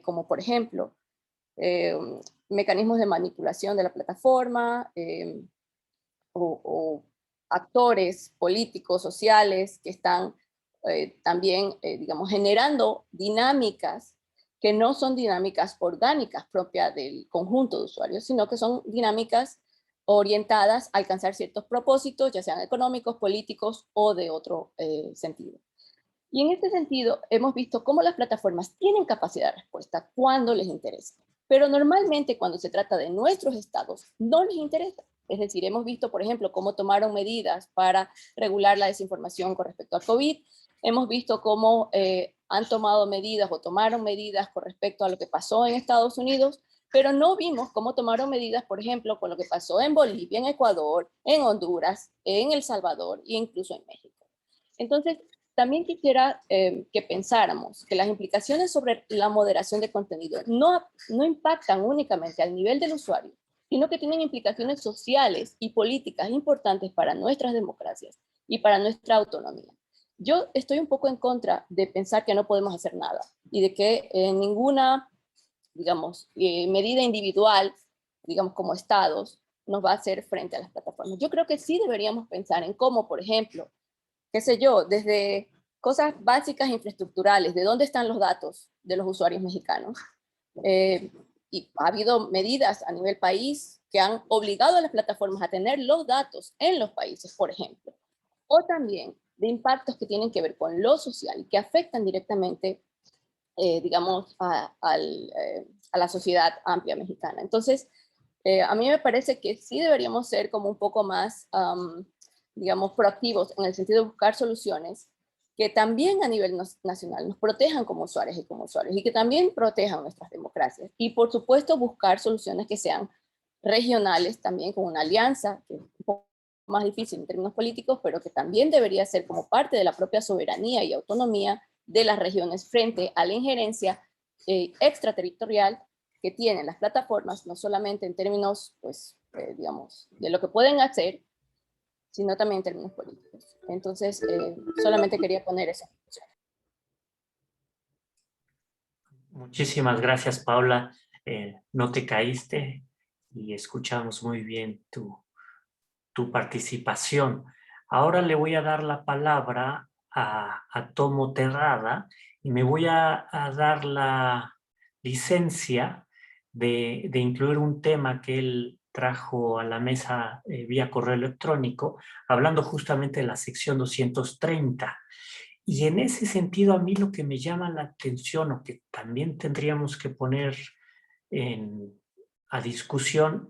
S9: como por ejemplo, mecanismos de manipulación de la plataforma, o actores políticos, sociales, que están también, digamos, generando dinámicas que no son dinámicas orgánicas propias del conjunto de usuarios, sino que son dinámicas orientadas a alcanzar ciertos propósitos, ya sean económicos, políticos o de otro sentido. Y en este sentido, hemos visto cómo las plataformas tienen capacidad de respuesta cuando les interesa, pero normalmente cuando se trata de nuestros estados, no les interesa. Es decir, hemos visto, por ejemplo, cómo tomaron medidas para regular la desinformación con respecto al COVID. Hemos visto cómo han tomado medidas o tomaron medidas con respecto a lo que pasó en Estados Unidos, pero no vimos cómo tomaron medidas, por ejemplo, con lo que pasó en Bolivia, en Ecuador, en Honduras, en El Salvador e incluso en México. Entonces, también quisiera que pensáramos que las implicaciones sobre la moderación de contenido no impactan únicamente al nivel del usuario, sino que tienen implicaciones sociales y políticas importantes para nuestras democracias y para nuestra autonomía. Yo estoy un poco en contra de pensar que no podemos hacer nada y de que ninguna, digamos, medida individual, digamos como estados, nos va a hacer frente a las plataformas. Yo creo que sí deberíamos pensar en cómo, por ejemplo, qué sé yo, desde cosas básicas e infraestructurales, de dónde están los datos de los usuarios mexicanos. Y ha habido medidas a nivel país que han obligado a las plataformas a tener los datos en los países, por ejemplo. O también de impactos que tienen que ver con lo social y que afectan directamente, digamos, a la sociedad amplia mexicana. Entonces, a mí me parece que sí deberíamos ser como un poco más, digamos, proactivos en el sentido de buscar soluciones que también a nivel nacional nos protejan como usuarios y que también protejan nuestras democracias. Y por supuesto buscar soluciones que sean regionales también con una alianza, que es un poco más difícil en términos políticos, pero que también debería ser como parte de la propia soberanía y autonomía de las regiones frente a la injerencia extraterritorial que tienen las plataformas, no solamente en términos, pues, digamos, de lo que pueden hacer, sino también en términos políticos. Entonces, solamente quería poner eso.
S1: Muchísimas gracias, Paula. no te caíste y escuchamos muy bien tu participación. Ahora le voy a dar la palabra a Tomo Terrada y me voy a dar la licencia de incluir un tema que él trajo a la mesa vía correo electrónico, hablando justamente de la sección 230. Y en ese sentido, a mí lo que me llama la atención, o que también tendríamos que poner a discusión,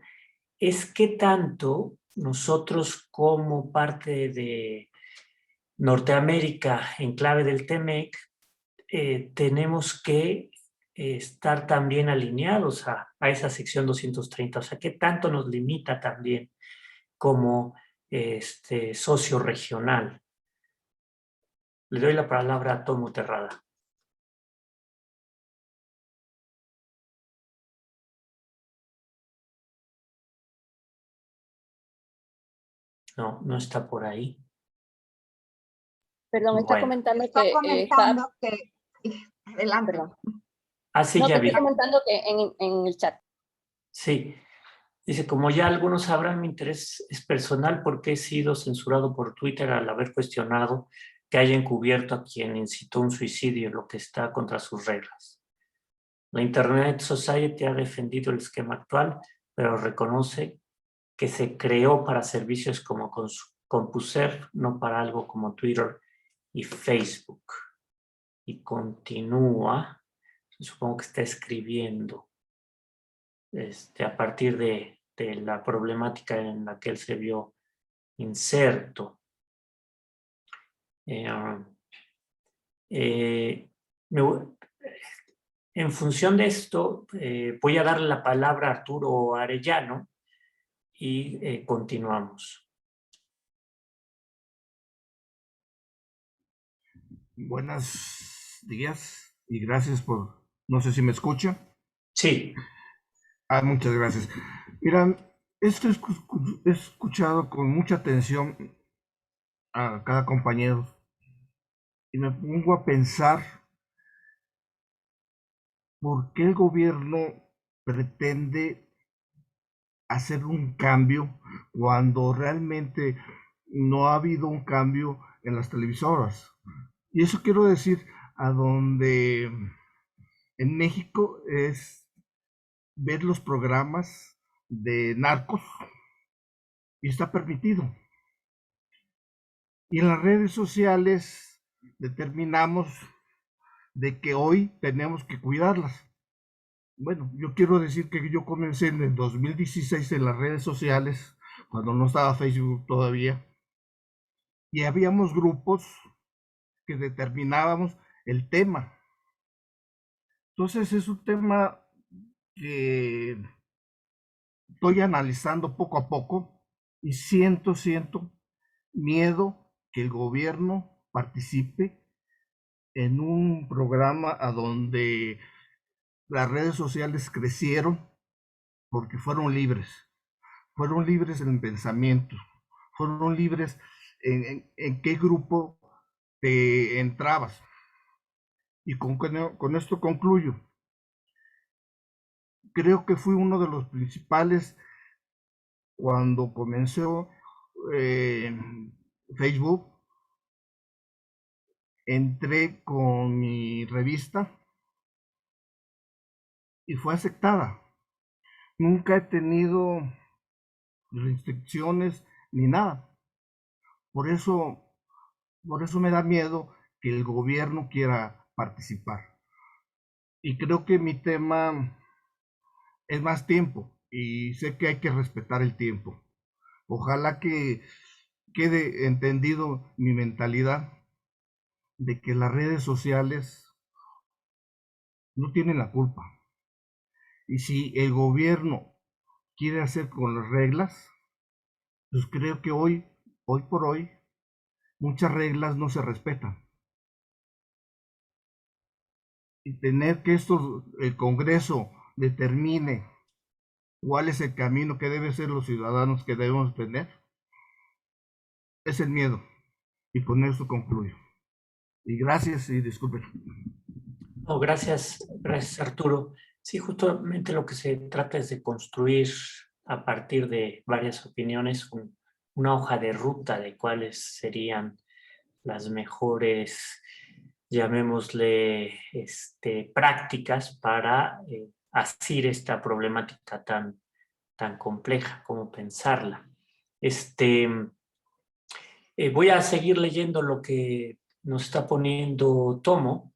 S1: es qué tanto nosotros como parte de Norteamérica en clave del TEMEC tenemos que estar también alineados a esa sección 230, o sea, qué tanto nos limita también como socio regional. Le doy la palabra a Tomo Terrada. No, no está por ahí.
S9: Perdón, está
S1: Bueno.
S9: comentando
S7: Está
S9: que...
S7: comentando que... Adelante.
S9: Perdón.
S1: Así
S9: No,
S1: ya
S9: te
S1: vi.
S9: estoy comentando que en el chat.
S1: Sí. Dice, como ya algunos sabrán, mi interés es personal porque he sido censurado por Twitter al haber cuestionado que haya encubierto a quien incitó un suicidio, lo que está contra sus reglas. La Internet Society ha defendido el esquema actual, pero reconoce que se creó para servicios como CompuServe, no para algo como Twitter y Facebook. Y continúa, supongo que está escribiendo a partir de la problemática en la que él se vio inserto. En función de esto, voy a darle la palabra a Arturo Arellano y continuamos.
S10: Buenos días y gracias por, no sé si me escucha.
S1: Sí.
S10: Muchas gracias. Miran, he escuchado con mucha atención a cada compañero y me pongo a pensar por qué el gobierno pretende hacer un cambio cuando realmente no ha habido un cambio en las televisoras. Y eso quiero decir a donde en México es ver los programas de narcos y está permitido. Y en las redes sociales determinamos de que hoy tenemos que cuidarlas. Bueno, yo quiero decir que yo comencé en el 2016 en las redes sociales, cuando no estaba Facebook todavía, y habíamos grupos que determinábamos el tema. Entonces es un tema que estoy analizando poco a poco y siento miedo que el gobierno participe en un programa a donde las redes sociales crecieron porque fueron libres en el pensamiento, fueron libres en qué grupo te entrabas. Y con esto concluyo. Creo que fui uno de los principales cuando comenzó Facebook. Entré con mi revista y fue aceptada. Nunca he tenido restricciones ni nada. Por eso me da miedo que el gobierno quiera participar. Y creo que mi tema es más tiempo y sé que hay que respetar el tiempo. Ojalá que quede entendido mi mentalidad de que las redes sociales no tienen la culpa. Y si el gobierno quiere hacer con las reglas, pues creo que hoy por hoy, muchas reglas no se respetan. Y tener que el Congreso determine cuál es el camino que deben ser los ciudadanos que debemos tener, es el miedo. Y con eso concluyo. Y gracias y disculpen.
S1: Oh, gracias Arturo. Sí, justamente lo que se trata es de construir a partir de varias opiniones una hoja de ruta de cuáles serían las mejores, llamémosle, prácticas para asir esta problemática tan compleja como pensarla. Voy a seguir leyendo lo que nos está poniendo Tomo.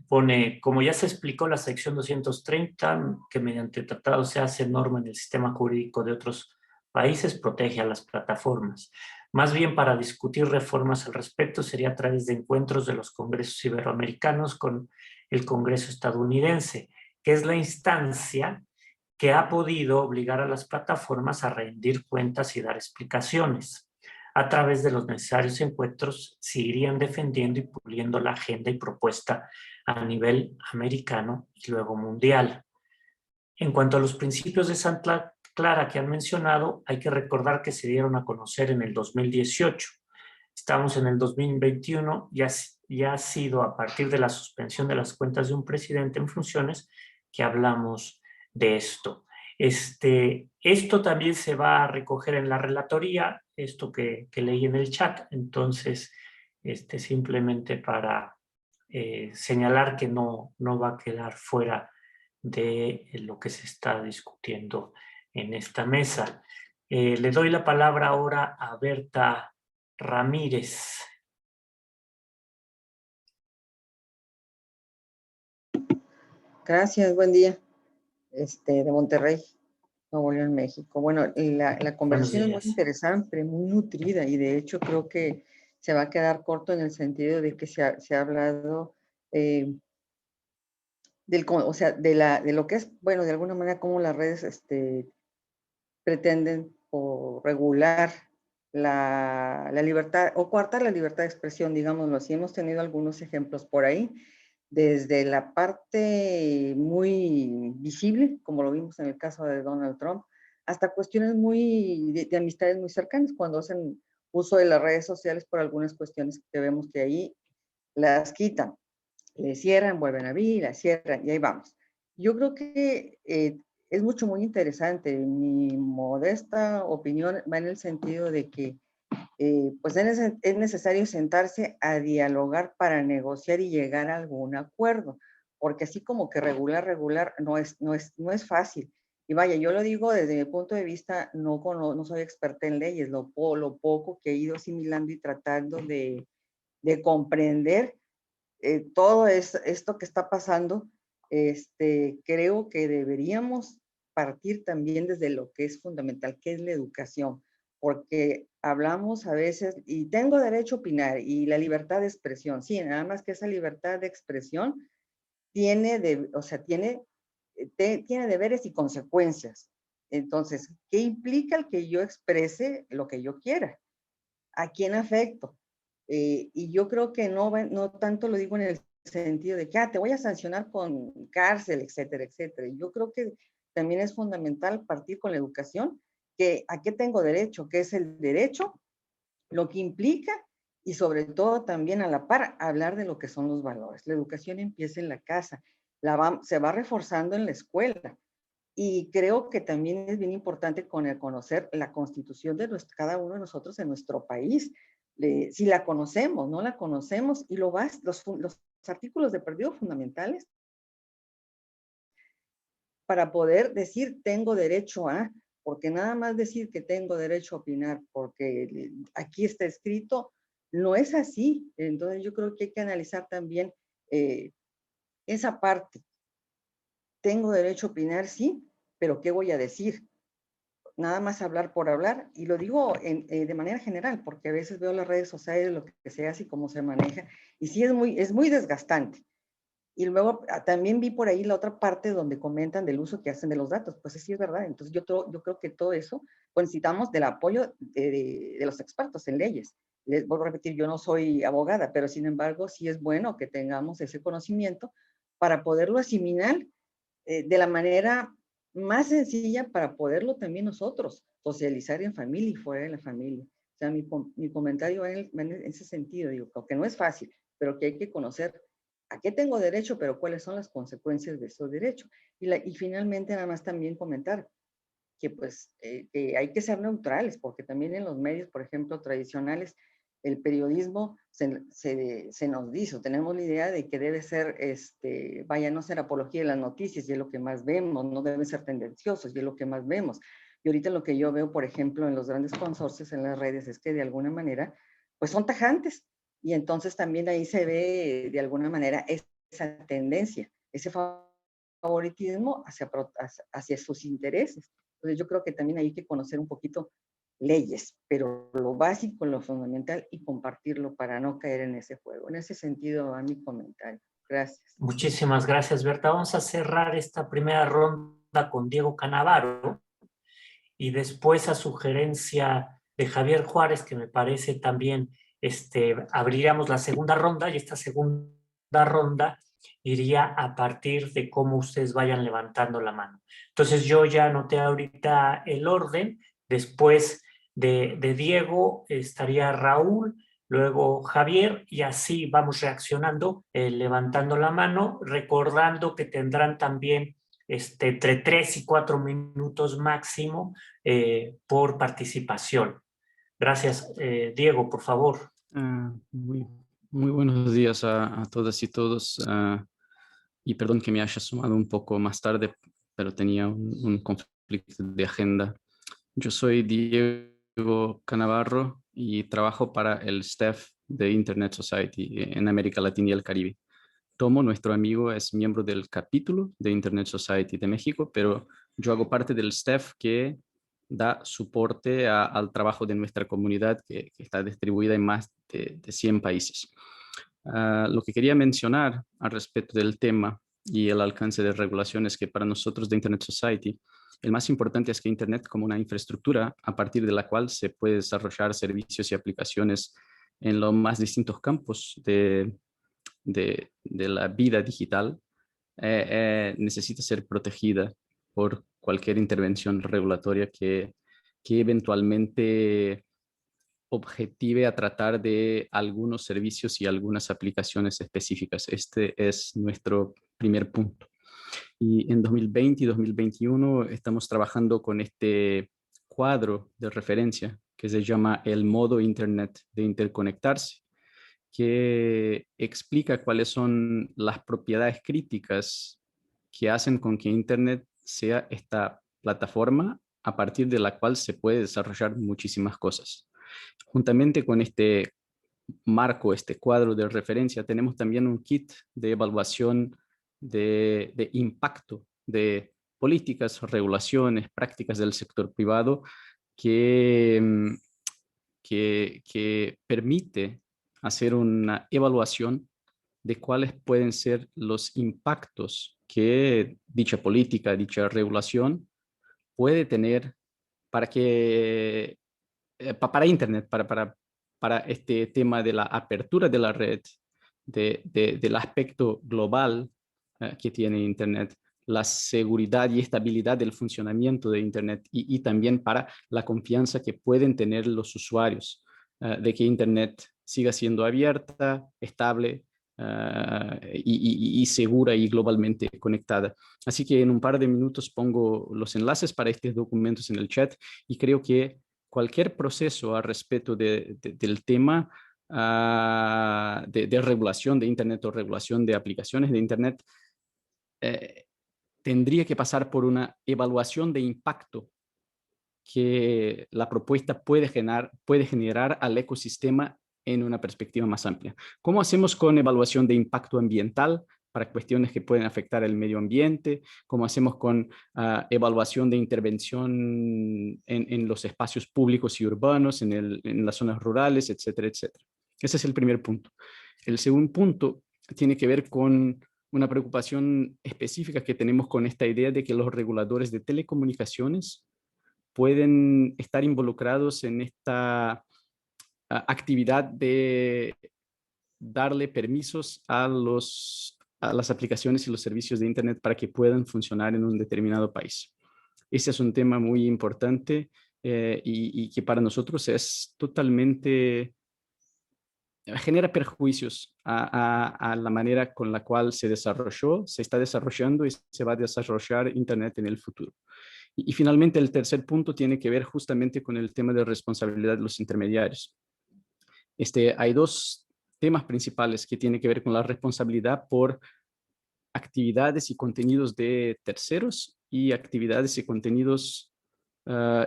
S1: Pone, como ya se explicó la sección 230, que mediante tratado se hace norma en el sistema jurídico de otros países, protege a las plataformas. Más bien, para discutir reformas al respecto sería a través de encuentros de los congresos iberoamericanos con el Congreso estadounidense, que es la instancia que ha podido obligar a las plataformas a rendir cuentas y dar explicaciones. A través de los necesarios encuentros se irían defendiendo y puliendo la agenda y propuesta a nivel americano y luego mundial. En cuanto a los principios de Santa Clara que han mencionado, hay que recordar que se dieron a conocer en el 2018. Estamos en el 2021, ya ha sido a partir de la suspensión de las cuentas de un presidente en funciones que hablamos de esto. Esto también se va a recoger en la relatoría, esto que leí en el chat, entonces simplemente para señalar que no va a quedar fuera de lo que se está discutiendo en esta mesa. Le doy la palabra ahora a Berta Ramírez.
S11: Gracias, buen día. De Monterrey, Nuevo León, México. Bueno, la conversación es muy interesante, muy nutrida, y de hecho creo que se va a quedar corto en el sentido de que se ha hablado de lo que es, bueno, de alguna manera cómo las redes pretenden o regular la libertad o coartar la libertad de expresión, digámoslo así. Hemos tenido algunos ejemplos por ahí, desde la parte muy visible, como lo vimos en el caso de Donald Trump, hasta cuestiones de amistades muy cercanas, cuando hacen uso de las redes sociales por algunas cuestiones que vemos que ahí las quitan, le cierran, vuelven a abrir, las cierran, y ahí vamos. Yo creo que es muy interesante. Mi modesta opinión va en el sentido de que pues es necesario sentarse a dialogar para negociar y llegar a algún acuerdo, porque así como que regular no es fácil. Y vaya, yo lo digo desde mi punto de vista, no soy experta en leyes, lo poco que he ido asimilando y tratando de comprender todo esto que está pasando. Creo que deberíamos partir también desde lo que es fundamental, que es la educación, porque hablamos a veces, y tengo derecho a opinar, y la libertad de expresión, sí, nada más que esa libertad de expresión tiene deberes y consecuencias. Entonces, ¿qué implica el que yo exprese lo que yo quiera? ¿A quién afecto? Y yo creo que no tanto lo digo en el sentido de que te voy a sancionar con cárcel, etcétera, etcétera. Yo creo que también es fundamental partir con la educación, que a qué tengo derecho, qué es el derecho, lo que implica, y sobre todo también a la par hablar de lo que son los valores. La educación empieza en la casa, se va reforzando en la escuela, y creo que también es bien importante conocer la constitución de cada uno de nosotros en nuestro país. Si la conocemos, no la conocemos, y los artículos de perdido fundamentales para poder decir tengo derecho a, porque nada más decir que tengo derecho a opinar porque aquí está escrito, no es así. Entonces yo creo que hay que analizar también esa parte. Tengo derecho a opinar, sí, pero ¿qué voy a decir? Nada más hablar por hablar, y lo digo de manera general, porque a veces veo las redes sociales, lo que se hace y cómo se maneja, y sí es muy desgastante. Y luego también vi por ahí la otra parte donde comentan del uso que hacen de los datos. Pues sí es verdad. Entonces yo creo que todo eso, pues necesitamos del apoyo de los expertos en leyes. Les vuelvo a repetir, yo no soy abogada, pero sin embargo sí es bueno que tengamos ese conocimiento para poderlo asimilar de la manera más sencilla, para poderlo también nosotros socializar en familia y fuera de la familia. O sea, mi comentario va en ese sentido, digo, que no es fácil, pero que hay que conocer ¿a qué tengo derecho? Pero ¿cuáles son las consecuencias de esos derechos? Y finalmente, nada más también comentar que pues que hay que ser neutrales, porque también en los medios, por ejemplo, tradicionales, el periodismo se nos dice, o tenemos la idea de que debe ser, vaya, no ser apología de las noticias, y es lo que más vemos, no deben ser tendenciosos, y es lo que más vemos. Y ahorita lo que yo veo, por ejemplo, en los grandes consorcios, en las redes, es que de alguna manera, pues son tajantes, y entonces también ahí se ve de alguna manera esa tendencia, ese favoritismo hacia sus intereses. Entonces yo creo que también hay que conocer un poquito leyes, pero lo básico, lo fundamental, y compartirlo para no caer en ese juego. En ese sentido va mi comentario. Gracias.
S1: Muchísimas gracias, Berta. Vamos a cerrar esta primera ronda con Diego Canavaro y después, a sugerencia de Javier Juárez, que me parece también, abriríamos la segunda ronda, y esta segunda ronda iría a partir de cómo ustedes vayan levantando la mano. Entonces yo ya anoté ahorita el orden. Después de Diego estaría Raúl, luego Javier, y así vamos reaccionando, levantando la mano, recordando que tendrán también entre 3 y 4 minutos máximo por participación. Gracias. Diego, por favor.
S12: Muy buenos días a todas y todos. Y perdón que me haya sumado un poco más tarde, pero tenía un conflicto de agenda. Yo soy Diego Canavarro y trabajo para el staff de Internet Society en América Latina y el Caribe. Tomo, nuestro amigo, es miembro del capítulo de Internet Society de México, pero yo hago parte del staff que da soporte al trabajo de nuestra comunidad que está distribuida en más de 100 países. Lo que quería mencionar al respecto del tema y el alcance de regulaciones, que para nosotros de Internet Society, el más importante es que Internet como una infraestructura a partir de la cual se puede desarrollar servicios y aplicaciones en los más distintos campos de la vida digital, necesita ser protegida por cualquier intervención regulatoria que eventualmente objetive a tratar de algunos servicios y algunas aplicaciones específicas. Este es nuestro primer punto. Y en 2020 y 2021 estamos trabajando con este cuadro de referencia que se llama el modo Internet de interconectarse, que explica cuáles son las propiedades críticas que hacen con que Internet sea esta plataforma a partir de la cual se puede desarrollar muchísimas cosas. Juntamente con este marco, este cuadro de referencia, tenemos también un kit de evaluación de impacto de políticas, regulaciones, prácticas del sector privado que permite hacer una evaluación de cuáles pueden ser los impactos que dicha política, dicha regulación puede tener para Internet, para este tema de la apertura de la red, del aspecto global que tiene Internet, la seguridad y estabilidad del funcionamiento de Internet y también para la confianza que pueden tener los usuarios de que Internet siga siendo abierta, estable y segura y globalmente conectada. Así que en un par de minutos pongo los enlaces para estos documentos en el chat y creo que cualquier proceso al respecto del tema de regulación de Internet o regulación de aplicaciones de Internet tendría que pasar por una evaluación de impacto que la propuesta puede generar al ecosistema en una perspectiva más amplia. ¿Cómo hacemos con evaluación de impacto ambiental para cuestiones que pueden afectar el medio ambiente? ¿Cómo hacemos con evaluación de intervención en los espacios públicos y urbanos, en las zonas rurales, etcétera, etcétera? Ese es el primer punto. El segundo punto tiene que ver con una preocupación específica que tenemos con esta idea de que los reguladores de telecomunicaciones pueden estar involucrados en esta actividad de darle permisos a las aplicaciones y los servicios de Internet para que puedan funcionar en un determinado país. Ese es un tema muy importante y que para nosotros es totalmente genera perjuicios a la manera con la cual se desarrolló, se está desarrollando y se va a desarrollar Internet en el futuro. Y finalmente, el tercer punto tiene que ver justamente con el tema de responsabilidad de los intermediarios. Hay dos temas principales que tienen que ver con la responsabilidad por actividades y contenidos de terceros y actividades y contenidos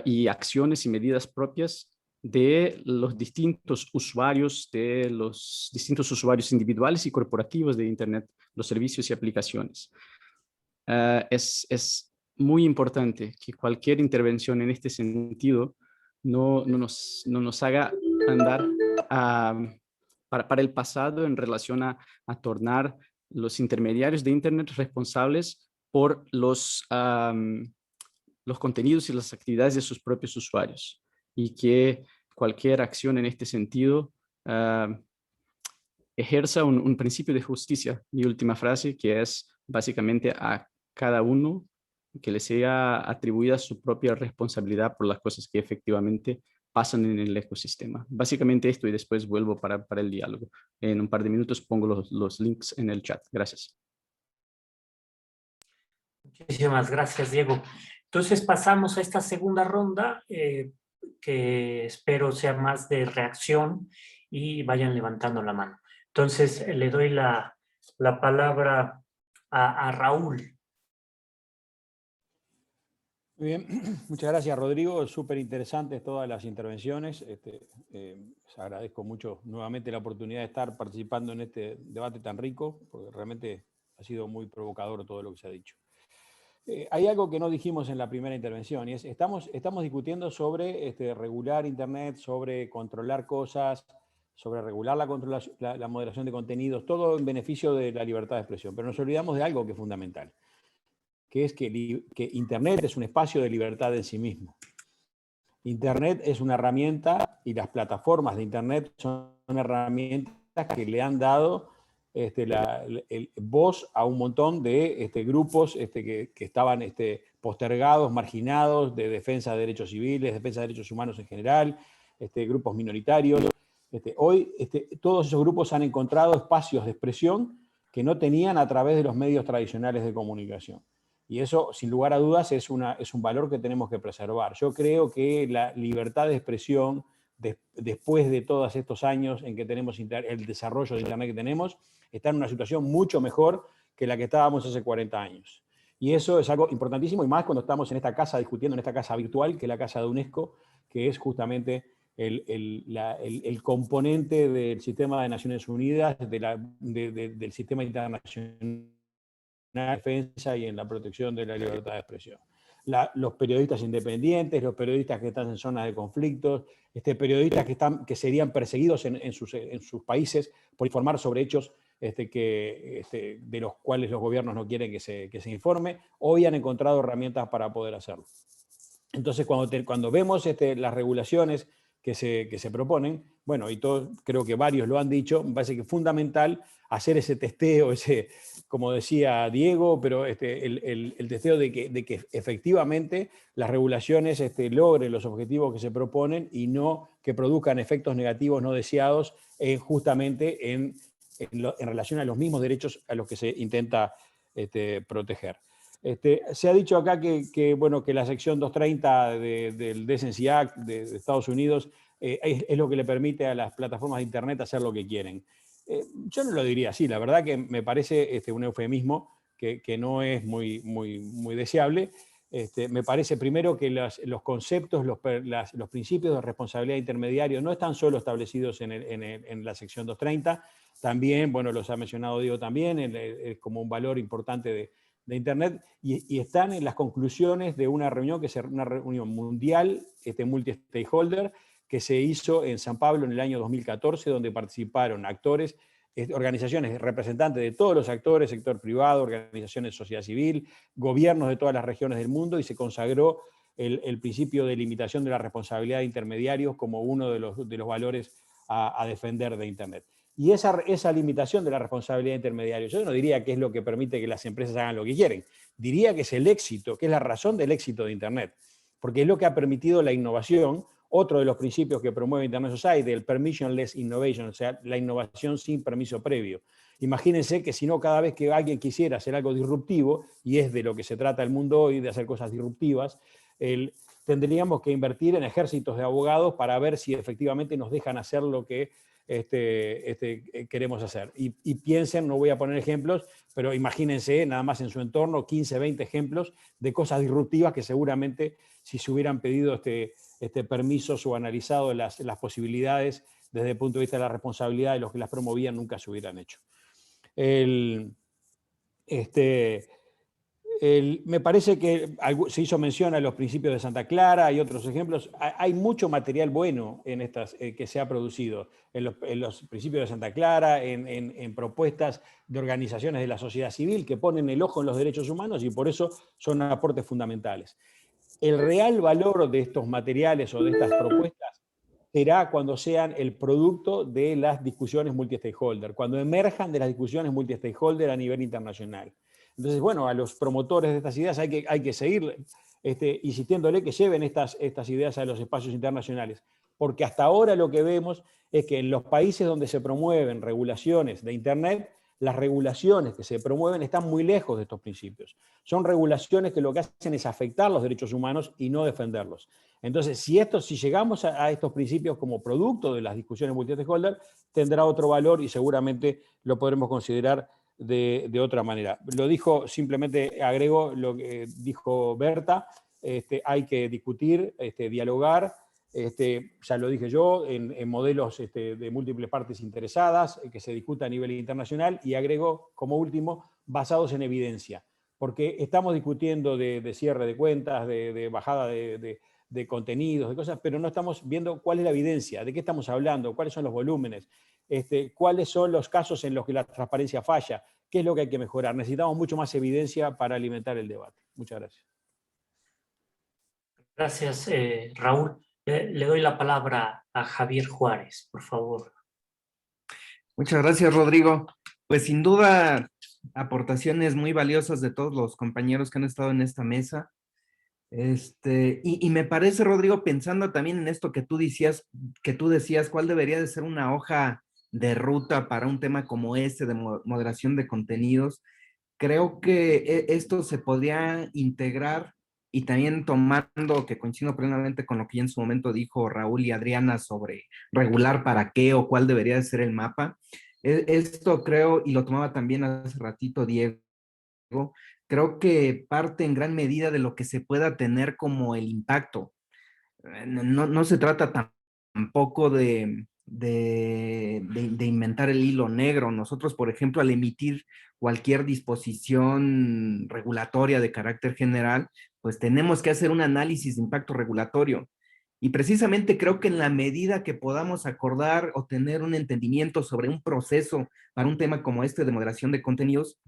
S12: y acciones y medidas propias de los distintos usuarios, individuales y corporativos de Internet, los servicios y aplicaciones. Es muy importante que cualquier intervención en este sentido no nos haga andar para el pasado en relación a tornar los intermediarios de Internet responsables por los contenidos y las actividades de sus propios usuarios, y que cualquier acción en este sentido ejerza un principio de justicia. Mi última frase, que es básicamente a cada uno que le sea atribuida su propia responsabilidad por las cosas que efectivamente pasan en el ecosistema. Básicamente esto, y después vuelvo para el diálogo. En un par de minutos pongo los links en el chat. Gracias.
S1: Muchísimas gracias, Diego. Entonces pasamos a esta segunda ronda, que espero sea más de reacción y vayan levantando la mano. Entonces le doy la palabra a Raúl.
S6: Muy bien, muchas gracias, Rodrigo. Súper interesantes todas las intervenciones. Les agradezco mucho nuevamente la oportunidad de estar participando en este debate tan rico, porque realmente ha sido muy provocador todo lo que se ha dicho. Hay algo que no dijimos en la primera intervención, y es, estamos discutiendo sobre regular Internet, sobre controlar cosas, sobre regular la moderación de contenidos, todo en beneficio de la libertad de expresión, pero nos olvidamos de algo que es fundamental, que es que Internet es un espacio de libertad en sí mismo. Internet es una herramienta, y las plataformas de Internet son herramientas que le han dado voz a un montón de grupos que estaban postergados, marginados, de defensa de derechos civiles, defensa de derechos humanos en general, grupos minoritarios. Hoy todos esos grupos han encontrado espacios de expresión que no tenían a través de los medios tradicionales de comunicación. Y eso, sin lugar a dudas, es un valor que tenemos que preservar. Yo creo que la libertad de expresión, después de todos estos años en que tenemos el desarrollo de Internet que tenemos, está en una situación mucho mejor que la que estábamos hace 40 años. Y eso es algo importantísimo, y más cuando estamos en esta casa discutiendo, en esta casa virtual, que es la casa de UNESCO, que es justamente el componente del sistema de Naciones Unidas, del sistema internacional de defensa y en la protección de la libertad de expresión. Los periodistas independientes, los periodistas que están en zonas de conflictos, periodistas que serían perseguidos en sus países por informar sobre hechos de los cuales los gobiernos no quieren que se informe, hoy han encontrado herramientas para poder hacerlo. Entonces, cuando vemos las regulaciones que se proponen, bueno, y todos, creo que varios lo han dicho, me parece que es fundamental hacer ese testeo, como decía Diego, pero el testeo de que efectivamente las regulaciones logren los objetivos que se proponen y no que produzcan efectos negativos no deseados justamente en relación a los mismos derechos a los que se intenta proteger. Se ha dicho acá que la sección 230 del Decency Act de Estados Unidos es lo que le permite a las plataformas de Internet hacer lo que quieren. Yo no lo diría así, la verdad que me parece un eufemismo que no es muy deseable. Me parece primero que los conceptos, los principios de responsabilidad intermediaria no están solo establecidos en la sección 230, también, los ha mencionado Diego también, como un valor importante de Internet, y están en las conclusiones de una reunión una reunión mundial, multi-stakeholder, que se hizo en San Pablo en el año 2014, donde participaron actores, organizaciones representantes de todos los actores, sector privado, organizaciones de sociedad civil, gobiernos de todas las regiones del mundo, y se consagró el principio de limitación de la responsabilidad de intermediarios como uno de los valores a defender de Internet. Y esa limitación de la responsabilidad de intermediarios, yo no diría que es lo que permite que las empresas hagan lo que quieren, diría que es el éxito, que es la razón del éxito de Internet, porque es lo que ha permitido la innovación otro de los principios que promueve Internet Society, el permissionless innovation, o sea, la innovación sin permiso previo. Imagínense que si no, cada vez que alguien quisiera hacer algo disruptivo, y es de lo que se trata el mundo hoy, de hacer cosas disruptivas, tendríamos que invertir en ejércitos de abogados para ver si efectivamente nos dejan hacer lo que queremos hacer. Y piensen, no voy a poner ejemplos, pero imagínense nada más en su entorno 15, 20 ejemplos de cosas disruptivas que seguramente si se hubieran pedido permisos o analizado las posibilidades desde el punto de vista de la responsabilidad de los que las promovían, nunca se hubieran hecho. Me parece que se hizo mención a los principios de Santa Clara y otros ejemplos. Hay mucho material bueno en estas, que se ha producido en los principios de Santa Clara, en propuestas de organizaciones de la sociedad civil que ponen el ojo en los derechos humanos y por eso son aportes fundamentales. El real valor de estos materiales o de estas propuestas será cuando sean el producto de las discusiones multi-stakeholder, cuando emerjan de las discusiones multi-stakeholder a nivel internacional. Entonces, bueno, a los promotores de estas ideas hay que seguir insistiéndole que lleven estas ideas a los espacios internacionales, porque hasta ahora lo que vemos es que en los países donde se promueven regulaciones de Internet, las regulaciones que se promueven están muy lejos de estos principios. Son regulaciones que lo que hacen es afectar los derechos humanos y no defenderlos. Entonces, si llegamos a estos principios como producto de las discusiones multi-stakeholder, tendrá otro valor y seguramente lo podremos considerar de otra manera. Lo dijo, simplemente agrego lo que dijo Berta, hay que discutir, dialogar, ya lo dije yo, en modelos de múltiples partes interesadas, que se discuta a nivel internacional, y agrego, como último, basados en evidencia, porque estamos discutiendo de cierre de cuentas, de bajada de contenidos, de cosas, pero no estamos viendo cuál es la evidencia, de qué estamos hablando, cuáles son los volúmenes, cuáles son los casos en los que la transparencia falla, qué es lo que hay que mejorar. Necesitamos mucho más evidencia para alimentar el debate. Muchas gracias.
S1: Gracias, Raúl. Le doy la palabra a Javier Juárez, por favor.
S5: Muchas gracias, Rodrigo. Pues sin duda, aportaciones muy valiosas de todos los compañeros que han estado en esta mesa. Y me parece, Rodrigo, pensando también en esto que tú decías, cuál debería de ser una hoja de ruta para un tema como este de moderación de contenidos, creo que esto se podría integrar y también tomando, que coincido plenamente con lo que ya en su momento dijo Raúl y Adriana sobre regular para qué o cuál debería de ser el mapa. Esto creo, y lo tomaba también hace ratito Diego, creo que parte en gran medida de lo que se pueda tener como el impacto. No se trata tampoco de inventar el hilo negro. Nosotros, por ejemplo, al emitir cualquier disposición regulatoria de carácter general, pues tenemos que hacer un análisis de impacto regulatorio. Y precisamente creo que en la medida que podamos acordar o tener un entendimiento sobre un proceso para un tema como este de moderación de contenidos,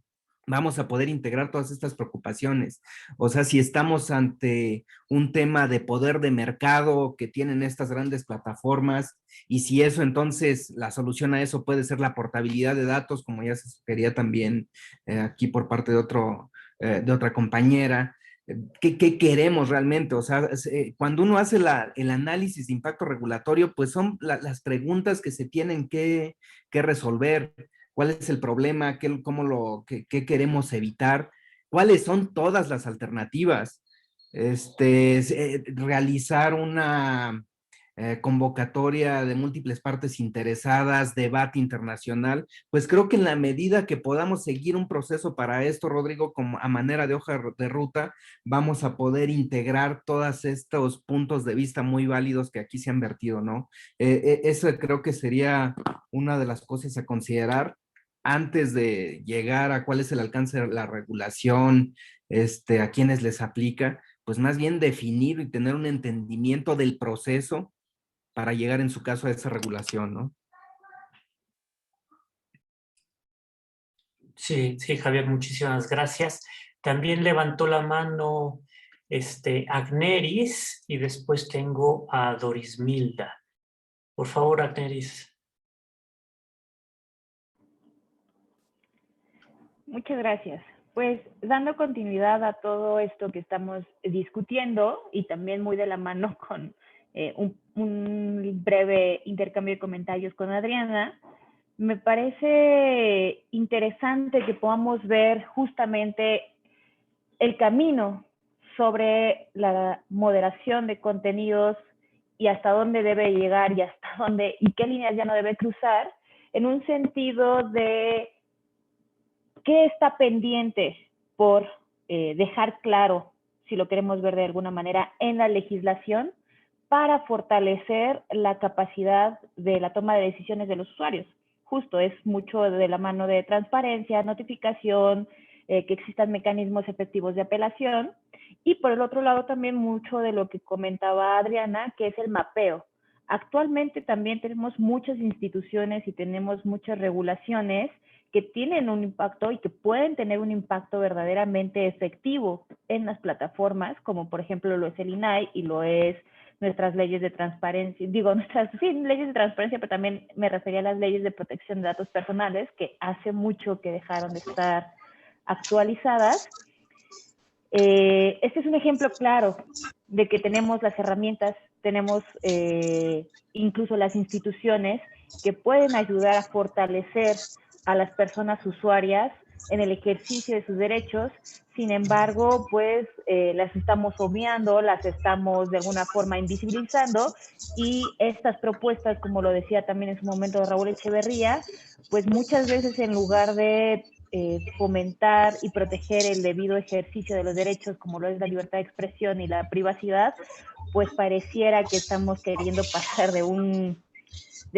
S5: vamos a poder integrar todas estas preocupaciones. O sea, si estamos ante un tema de poder de mercado que tienen estas grandes plataformas, y si eso entonces, la solución a eso puede ser la portabilidad de datos, como ya se sugería también aquí por parte de otra compañera. ¿Qué queremos realmente? O sea, cuando uno hace el análisis de impacto regulatorio, pues son las preguntas que se tienen que resolver. ¿Cuál es el problema? ¿Qué queremos evitar? ¿Cuáles son todas las alternativas? Realizar una convocatoria de múltiples partes interesadas, debate internacional, pues creo que en la medida que podamos seguir un proceso para esto, Rodrigo, como a manera de hoja de ruta, vamos a poder integrar todos estos puntos de vista muy válidos que aquí se han vertido, ¿no? Eso creo que sería una de las cosas a considerar antes de llegar a cuál es el alcance de la regulación, a quienes les aplica, pues más bien definir y tener un entendimiento del proceso para llegar en su caso a esa regulación, ¿no?
S1: Sí, Javier, muchísimas gracias. También levantó la mano Agneris y después tengo a Dorismilda. Por favor, Agneris.
S8: Muchas gracias. Pues dando continuidad a todo esto que estamos discutiendo y también muy de la mano con un breve intercambio de comentarios con Adriana, me parece interesante que podamos ver justamente el camino sobre la moderación de contenidos y hasta dónde debe llegar y hasta dónde y qué líneas ya no debe cruzar, en un sentido de qué está pendiente por dejar claro, si lo queremos ver de alguna manera, en la legislación para fortalecer la capacidad de la toma de decisiones de los usuarios. Justo es mucho de la mano de transparencia, notificación, que existan mecanismos efectivos de apelación, y por el otro lado también mucho de lo que comentaba Adriana, que es el mapeo. Actualmente también tenemos muchas instituciones y tenemos muchas regulaciones que tienen un impacto y que pueden tener un impacto verdaderamente efectivo en las plataformas, como por ejemplo lo es el INAI y lo es nuestras leyes de transparencia, leyes de transparencia, pero también me refería a las leyes de protección de datos personales, que hace mucho que dejaron de estar actualizadas. Este es un ejemplo claro de que tenemos las herramientas, tenemos incluso las instituciones que pueden ayudar a fortalecer a las personas usuarias en el ejercicio de sus derechos. Sin embargo, pues las estamos obviando, las estamos de alguna forma invisibilizando, y estas propuestas, como lo decía también en su momento Raúl Echeverría, pues muchas veces en lugar de fomentar y proteger el debido ejercicio de los derechos, como lo es la libertad de expresión y la privacidad, pues pareciera que estamos queriendo pasar de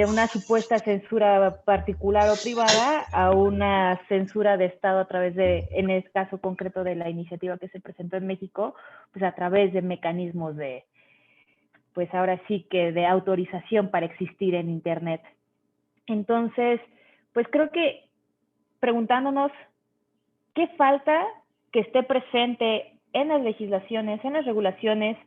S8: una supuesta censura particular o privada a una censura de Estado a través de, en el caso concreto de la iniciativa que se presentó en México, pues a través de mecanismos de, pues ahora sí que de autorización para existir en Internet. Entonces, pues creo que preguntándonos qué falta que esté presente en las legislaciones, en las regulaciones,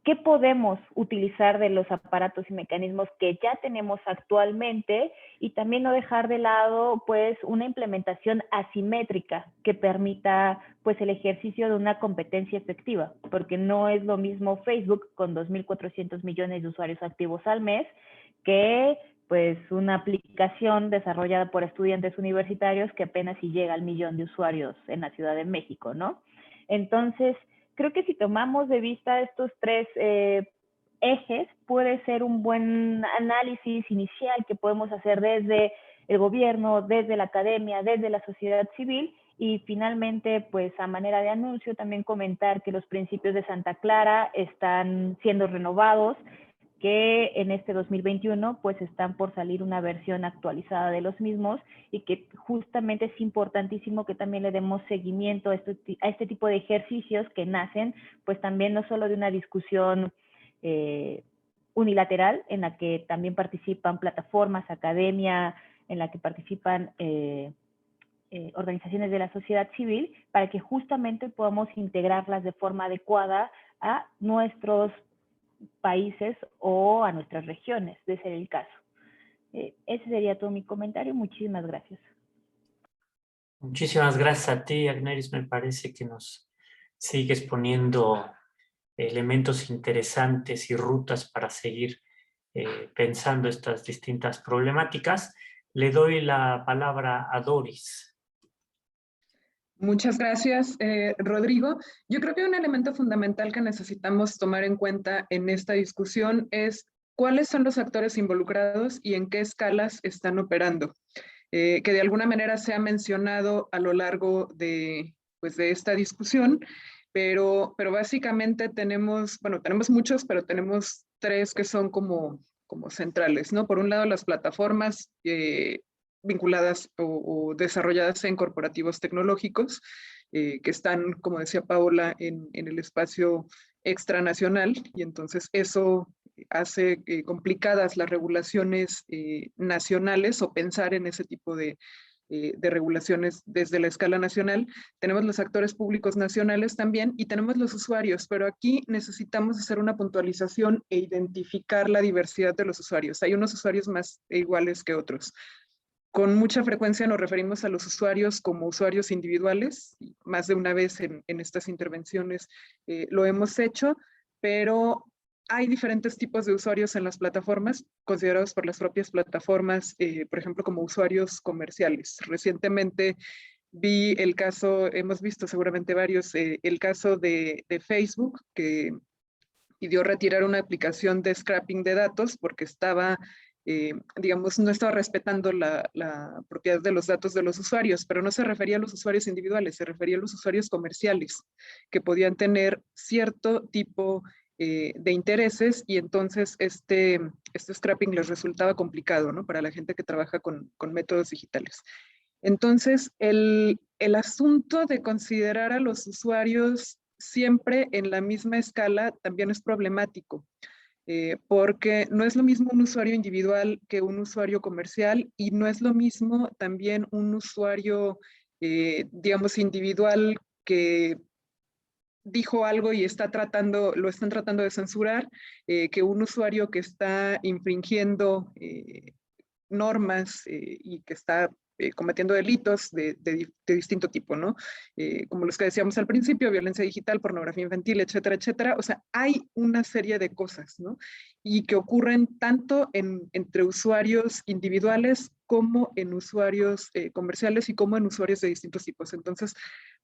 S8: qué podemos utilizar de los aparatos y mecanismos que ya tenemos actualmente, y también no dejar de lado pues una implementación asimétrica que permita pues el ejercicio de una competencia efectiva, porque no es lo mismo Facebook con 2.400 millones de usuarios activos al mes que pues una aplicación desarrollada por estudiantes universitarios que apenas si llega al 1 millón de usuarios en la Ciudad de México, ¿no? Entonces, creo que si tomamos de vista estos tres ejes, puede ser un buen análisis inicial que podemos hacer desde el gobierno, desde la academia, desde la sociedad civil, y finalmente, pues a manera de anuncio, también comentar que los principios de Santa Clara están siendo renovados, que en este 2021 pues están por salir una versión actualizada de los mismos, y que justamente es importantísimo que también le demos seguimiento a este tipo de ejercicios que nacen pues también no solo de una discusión unilateral en la que también participan plataformas, academia, en la que participan organizaciones de la sociedad civil, para que justamente podamos integrarlas de forma adecuada a nuestros países o a nuestras regiones, de ser el caso. Ese sería todo mi comentario. Muchísimas gracias.
S1: Muchísimas gracias a ti, Agneris. Me parece que nos sigues poniendo elementos interesantes y rutas para seguir pensando estas distintas problemáticas. Le doy la palabra a Doris.
S3: Muchas gracias, Rodrigo. Yo creo que un elemento fundamental que necesitamos tomar en cuenta en esta discusión es cuáles son los actores involucrados y en qué escalas están operando. Que de alguna manera se ha mencionado a lo largo de esta discusión, pero básicamente tenemos muchos, pero tenemos tres que son como centrales, ¿no? Por un lado, las plataformas vinculadas o desarrolladas en corporativos tecnológicos, que están, como decía Paola, en el espacio extranacional, y entonces eso hace complicadas las regulaciones nacionales, o pensar en ese tipo de regulaciones desde la escala nacional. Tenemos los actores públicos nacionales también, y tenemos los usuarios, pero aquí necesitamos hacer una puntualización e identificar la diversidad de los usuarios. Hay unos usuarios más iguales que otros. Con mucha frecuencia nos referimos a los usuarios como usuarios individuales, más de una vez en estas intervenciones lo hemos hecho, pero hay diferentes tipos de usuarios en las plataformas, considerados por las propias plataformas, por ejemplo, como usuarios comerciales. Recientemente vi el caso, hemos visto seguramente varios, el caso de Facebook, que pidió retirar una aplicación de scrapping de datos porque estaba, digamos, no estaba respetando la propiedad de los datos de los usuarios, pero no se refería a los usuarios individuales, se refería a los usuarios comerciales, que podían tener cierto tipo de intereses, y entonces este scrapping les resultaba complicado, ¿no? Para la gente que trabaja con métodos digitales. Entonces, el asunto de considerar a los usuarios siempre en la misma escala también es problemático, porque no es lo mismo un usuario individual que un usuario comercial, y no es lo mismo también un usuario, digamos, individual que dijo algo y lo están tratando de censurar, que un usuario que está infringiendo normas y que está cometiendo delitos de distinto tipo, ¿no? Como los que decíamos al principio, violencia digital, pornografía infantil, etcétera, etcétera. O sea, hay una serie de cosas, ¿no? Y que ocurren tanto entre usuarios individuales como en usuarios comerciales y como en usuarios de distintos tipos. Entonces,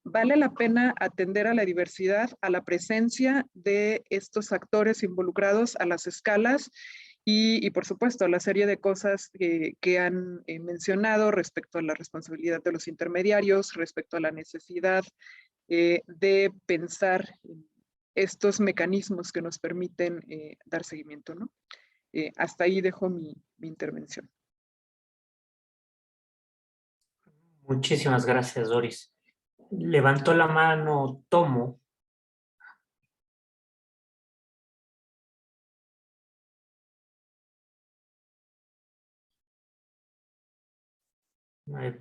S3: vale la pena atender a la diversidad, a la presencia de estos actores involucrados, a las escalas, y por supuesto, la serie de cosas que han mencionado respecto a la responsabilidad de los intermediarios, respecto a la necesidad de pensar en estos mecanismos que nos permiten dar seguimiento, ¿no? Hasta ahí dejo mi intervención.
S1: Muchísimas gracias, Doris. Levantó la mano Tomo.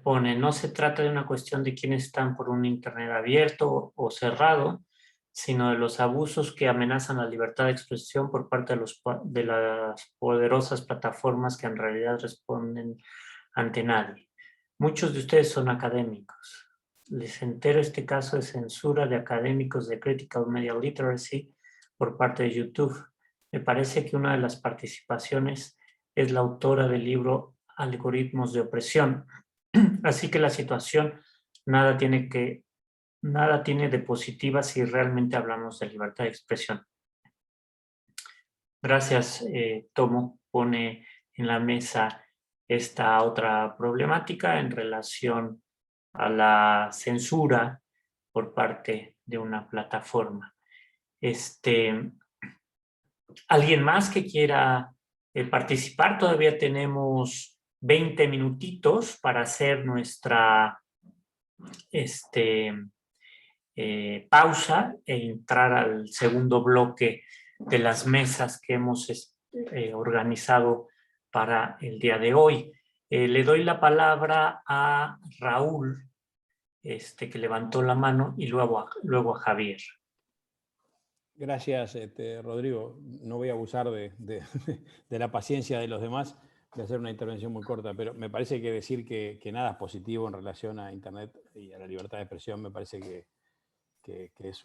S1: Pone, no se trata de una cuestión de quiénes están por un internet abierto o cerrado, sino de los abusos que amenazan la libertad de expresión por parte de las poderosas plataformas que en realidad responden ante nadie. Muchos de ustedes son académicos. Les entero este caso de censura de académicos de Critical Media Literacy por parte de YouTube. Me parece que una de las participaciones es la autora del libro Algoritmos de Opresión. Así que la situación nada tiene de positiva si realmente hablamos de libertad de expresión. Gracias, Tomo. Pone en la mesa esta otra problemática en relación a la censura por parte de una plataforma. ¿Alguien más que quiera participar? Todavía tenemos 20 minutitos para hacer nuestra pausa e entrar al segundo bloque de las mesas que hemos organizado para el día de hoy. Le doy la palabra a Raúl, que levantó la mano, y luego a Javier.
S6: Gracias, Rodrigo. No voy a abusar de la paciencia de los demás, de hacer una intervención muy corta, pero me parece que decir que nada es positivo en relación a Internet y a la libertad de expresión me parece que es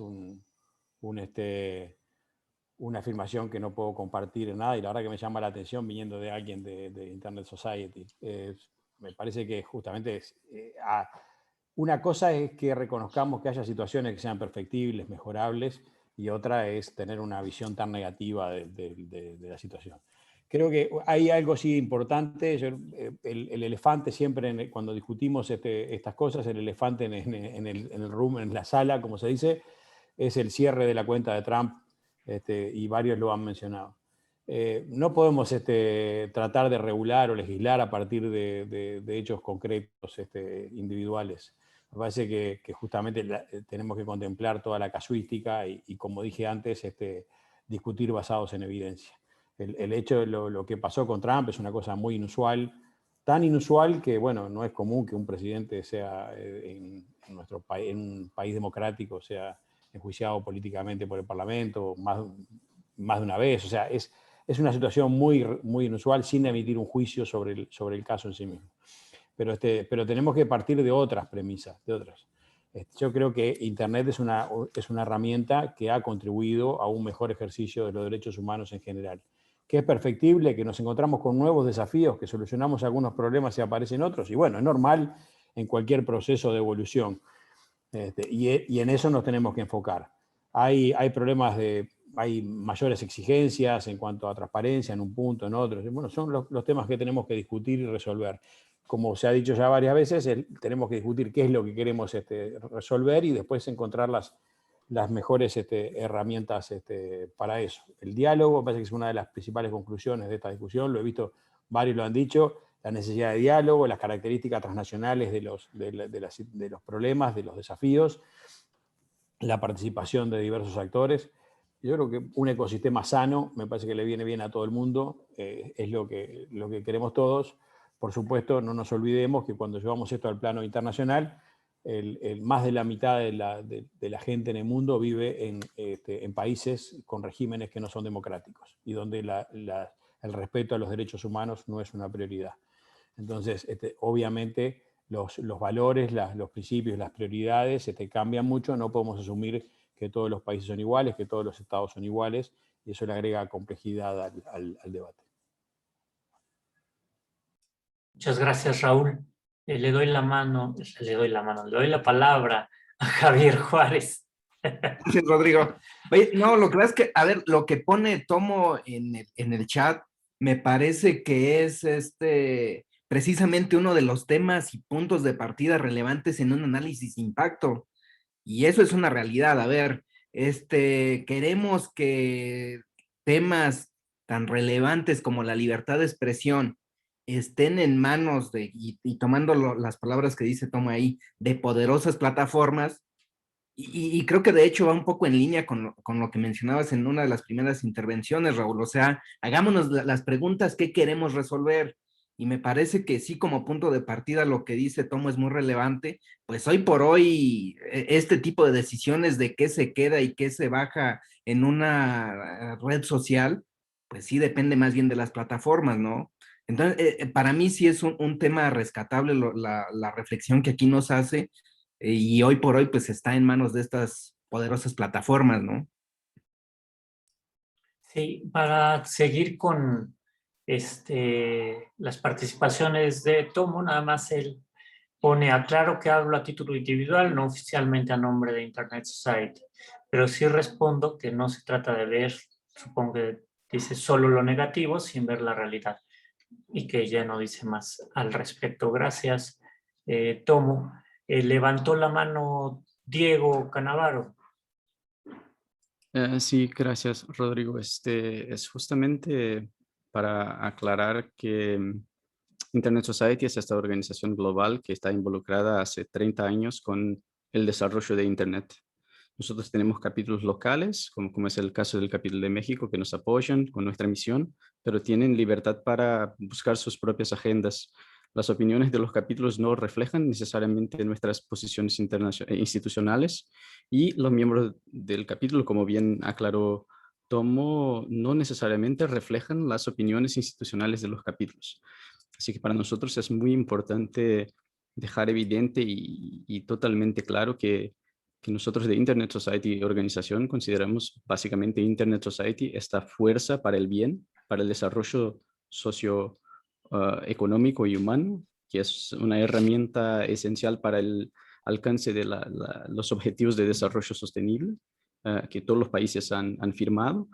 S6: una afirmación que no puedo compartir en nada, y la verdad que me llama la atención viniendo de alguien de Internet Society. Me parece que justamente una cosa es que reconozcamos que haya situaciones que sean perfectibles, mejorables, y otra es tener una visión tan negativa de la situación. Creo que hay algo sí importante. El elefante siempre, cuando discutimos estas cosas, el elefante en el room, en la sala, como se dice, es el cierre de la cuenta de Trump, y varios lo han mencionado. No podemos tratar de regular o legislar a partir de hechos concretos individuales. Me parece que justamente tenemos que contemplar toda la casuística y como dije antes, discutir basados en evidencia. El hecho de lo que pasó con Trump es una cosa muy inusual, tan inusual que, bueno, no es común que un presidente sea en nuestro país, en un país democrático, sea enjuiciado políticamente por el Parlamento más de una vez. O sea, es una situación muy, muy inusual, sin emitir un juicio sobre el caso en sí mismo. Pero tenemos que partir de otras premisas, Yo creo que Internet es una herramienta que ha contribuido a un mejor ejercicio de los derechos humanos en general. Que es perfectible, que nos encontramos con nuevos desafíos, que solucionamos algunos problemas y aparecen otros, y bueno, es normal en cualquier proceso de evolución. Y en eso nos tenemos que enfocar. Hay problemas hay mayores exigencias en cuanto a transparencia en un punto, en otro. Bueno, son los temas que tenemos que discutir y resolver. Como se ha dicho ya varias veces, tenemos que discutir qué es lo que queremos resolver y después encontrar las mejores herramientas para eso. El diálogo me parece que es una de las principales conclusiones de esta discusión. Lo he visto, varios lo han dicho, la necesidad de diálogo, las características transnacionales de los problemas, de los desafíos, la participación de diversos actores. Yo creo que un ecosistema sano me parece que le viene bien a todo el mundo, es lo que queremos todos. Por supuesto, no nos olvidemos que cuando llevamos esto al plano internacional, más de la mitad de la gente en el mundo vive en países con regímenes que no son democráticos y donde el respeto a los derechos humanos no es una prioridad. Entonces, obviamente, los valores, los principios, las prioridades cambian mucho. No podemos asumir que todos los países son iguales, que todos los estados son iguales, y eso le agrega complejidad al debate.
S1: Muchas gracias, Raúl. Le doy la palabra a Javier Juárez.
S5: Gracias, Rodrigo. Oye, no, lo que pasa es que, a ver, lo que pone Tomo en el chat, me parece que es precisamente uno de los temas y puntos de partida relevantes en un análisis de impacto. Y eso es una realidad. A ver, queremos que temas tan relevantes como la libertad de expresión estén en manos y tomando las palabras que dice Tomo ahí, de poderosas plataformas. Y creo que de hecho va un poco en línea con lo que mencionabas en una de las primeras intervenciones, Raúl. O sea, hagámonos las preguntas que queremos resolver. Y me parece que sí, como punto de partida, lo que dice Tomo es muy relevante. Pues hoy por hoy, este tipo de decisiones de qué se queda y qué se baja en una red social, pues sí depende más bien de las plataformas, ¿no? Entonces, para mí sí es un tema rescatable la reflexión que aquí nos hace. Y hoy por hoy pues está en manos de estas poderosas plataformas, ¿no?
S1: Sí, para seguir con las participaciones de Tomo, nada más él pone: aclaro que hablo a título individual, no oficialmente a nombre de Internet Society, pero sí respondo que no se trata de ver, supongo que dice, solo lo negativo sin ver la realidad, y que ya no dice más al respecto. Gracias, Tomo. Levantó la mano Diego Canavaro.
S12: Sí, gracias, Rodrigo. Es justamente para aclarar que Internet Society es esta organización global que está involucrada hace 30 años con el desarrollo de Internet. Nosotros tenemos capítulos locales, como es el caso del capítulo de México, que nos apoyan con nuestra misión, pero tienen libertad para buscar sus propias agendas. Las opiniones de los capítulos no reflejan necesariamente nuestras posiciones institucionales, y los miembros del capítulo, como bien aclaró Tomo, no necesariamente reflejan las opiniones institucionales de los capítulos. Así que para nosotros es muy importante dejar evidente y totalmente claro que nosotros de Internet Society Organización consideramos básicamente Internet Society esta fuerza para el bien, para el desarrollo socioeconómico y humano, que es una herramienta esencial para el alcance de los objetivos de desarrollo sostenible que todos los países han firmado,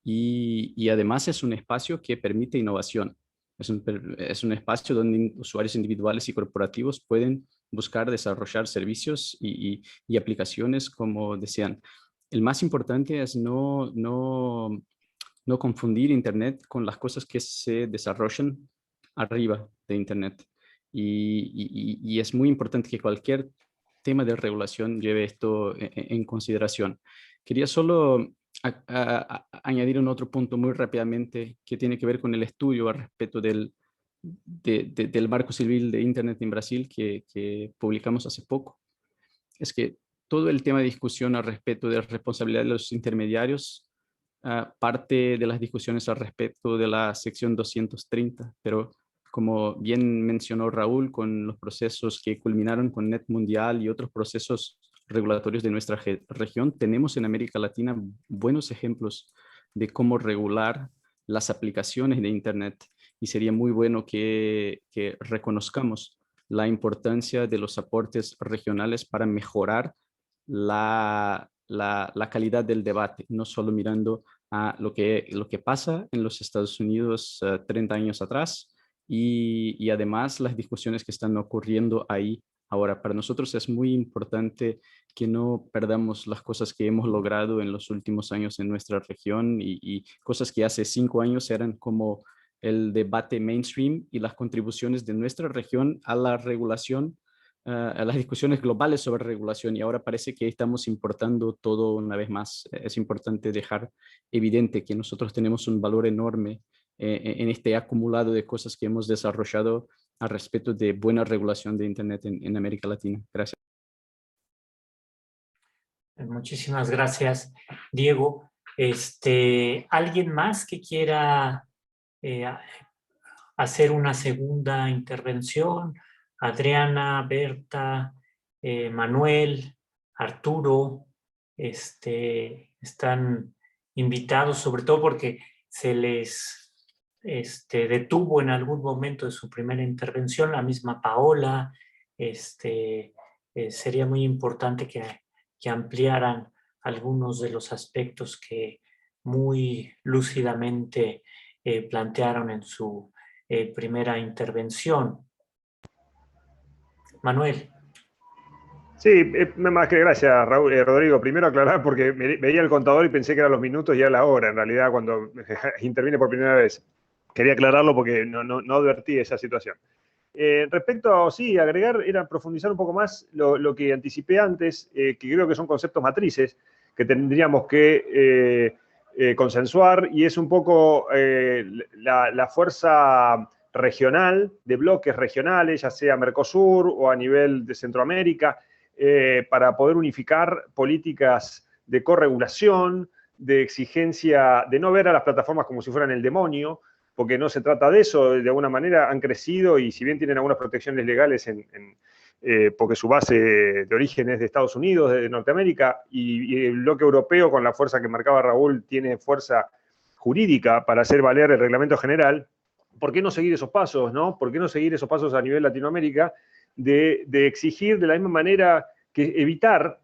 S12: y además es un espacio que permite innovación. Es un espacio donde usuarios individuales y corporativos pueden buscar desarrollar servicios y aplicaciones como desean. El más importante es no confundir Internet con las cosas que se desarrollan arriba de Internet. Y es muy importante que cualquier tema de regulación lleve esto en consideración. Quería solo añadir un otro punto muy rápidamente que tiene que ver con el estudio al respecto del marco civil de Internet en Brasil que publicamos hace poco. Es que todo el tema de discusión al respecto de la responsabilidad de los intermediarios parte de las discusiones al respecto de la sección 230, pero como bien mencionó Raúl, con los procesos que culminaron con Net Mundial y otros procesos regulatorios de nuestra región. Tenemos en América Latina buenos ejemplos de cómo regular las aplicaciones de Internet y sería muy bueno que reconozcamos la importancia de los aportes regionales para mejorar la calidad del debate, no solo mirando a lo que pasa en los Estados Unidos 30 años atrás y además las discusiones que están ocurriendo ahí ahora. Para nosotros es muy importante que no perdamos las cosas que hemos logrado en los últimos años en nuestra región y cosas que hace 5 años eran como el debate mainstream y las contribuciones de nuestra región a la regulación, a las discusiones globales sobre regulación, y ahora parece que estamos importando todo una vez más. Es importante dejar evidente que nosotros tenemos un valor enorme en este acumulado de cosas que hemos desarrollado al respecto de buena regulación de Internet en América Latina. Gracias.
S1: Muchísimas gracias, Diego. ¿Alguien más que quiera hacer una segunda intervención? Adriana, Berta, Manuel, Arturo, están invitados, sobre todo porque se les detuvo en algún momento de su primera intervención, la misma Paola. Sería muy importante que ampliaran algunos de los aspectos que muy lúcidamente plantearon en su primera intervención. Manuel.
S4: Sí, más que gracias, Rodrigo. Primero aclarar porque veía el contador y pensé que eran los minutos y era la hora, en realidad, cuando intervine por primera vez. Quería aclararlo porque no advertí esa situación. Respecto a, sí, agregar, era profundizar un poco más lo que anticipé antes, que creo que son conceptos matrices que tendríamos que consensuar, y es un poco la fuerza regional, de bloques regionales, ya sea Mercosur o a nivel de Centroamérica, para poder unificar políticas de corregulación, de exigencia, de no ver a las plataformas como si fueran el demonio, porque no se trata de eso. De alguna manera han crecido y si bien tienen algunas protecciones legales porque su base de origen es de Estados Unidos, de Norteamérica, y el bloque europeo, con la fuerza que marcaba Raúl, tiene fuerza jurídica para hacer valer el reglamento general. ¿Por qué no seguir esos pasos, no? ¿Por qué no seguir esos pasos a nivel Latinoamérica de exigir de la misma manera que evitar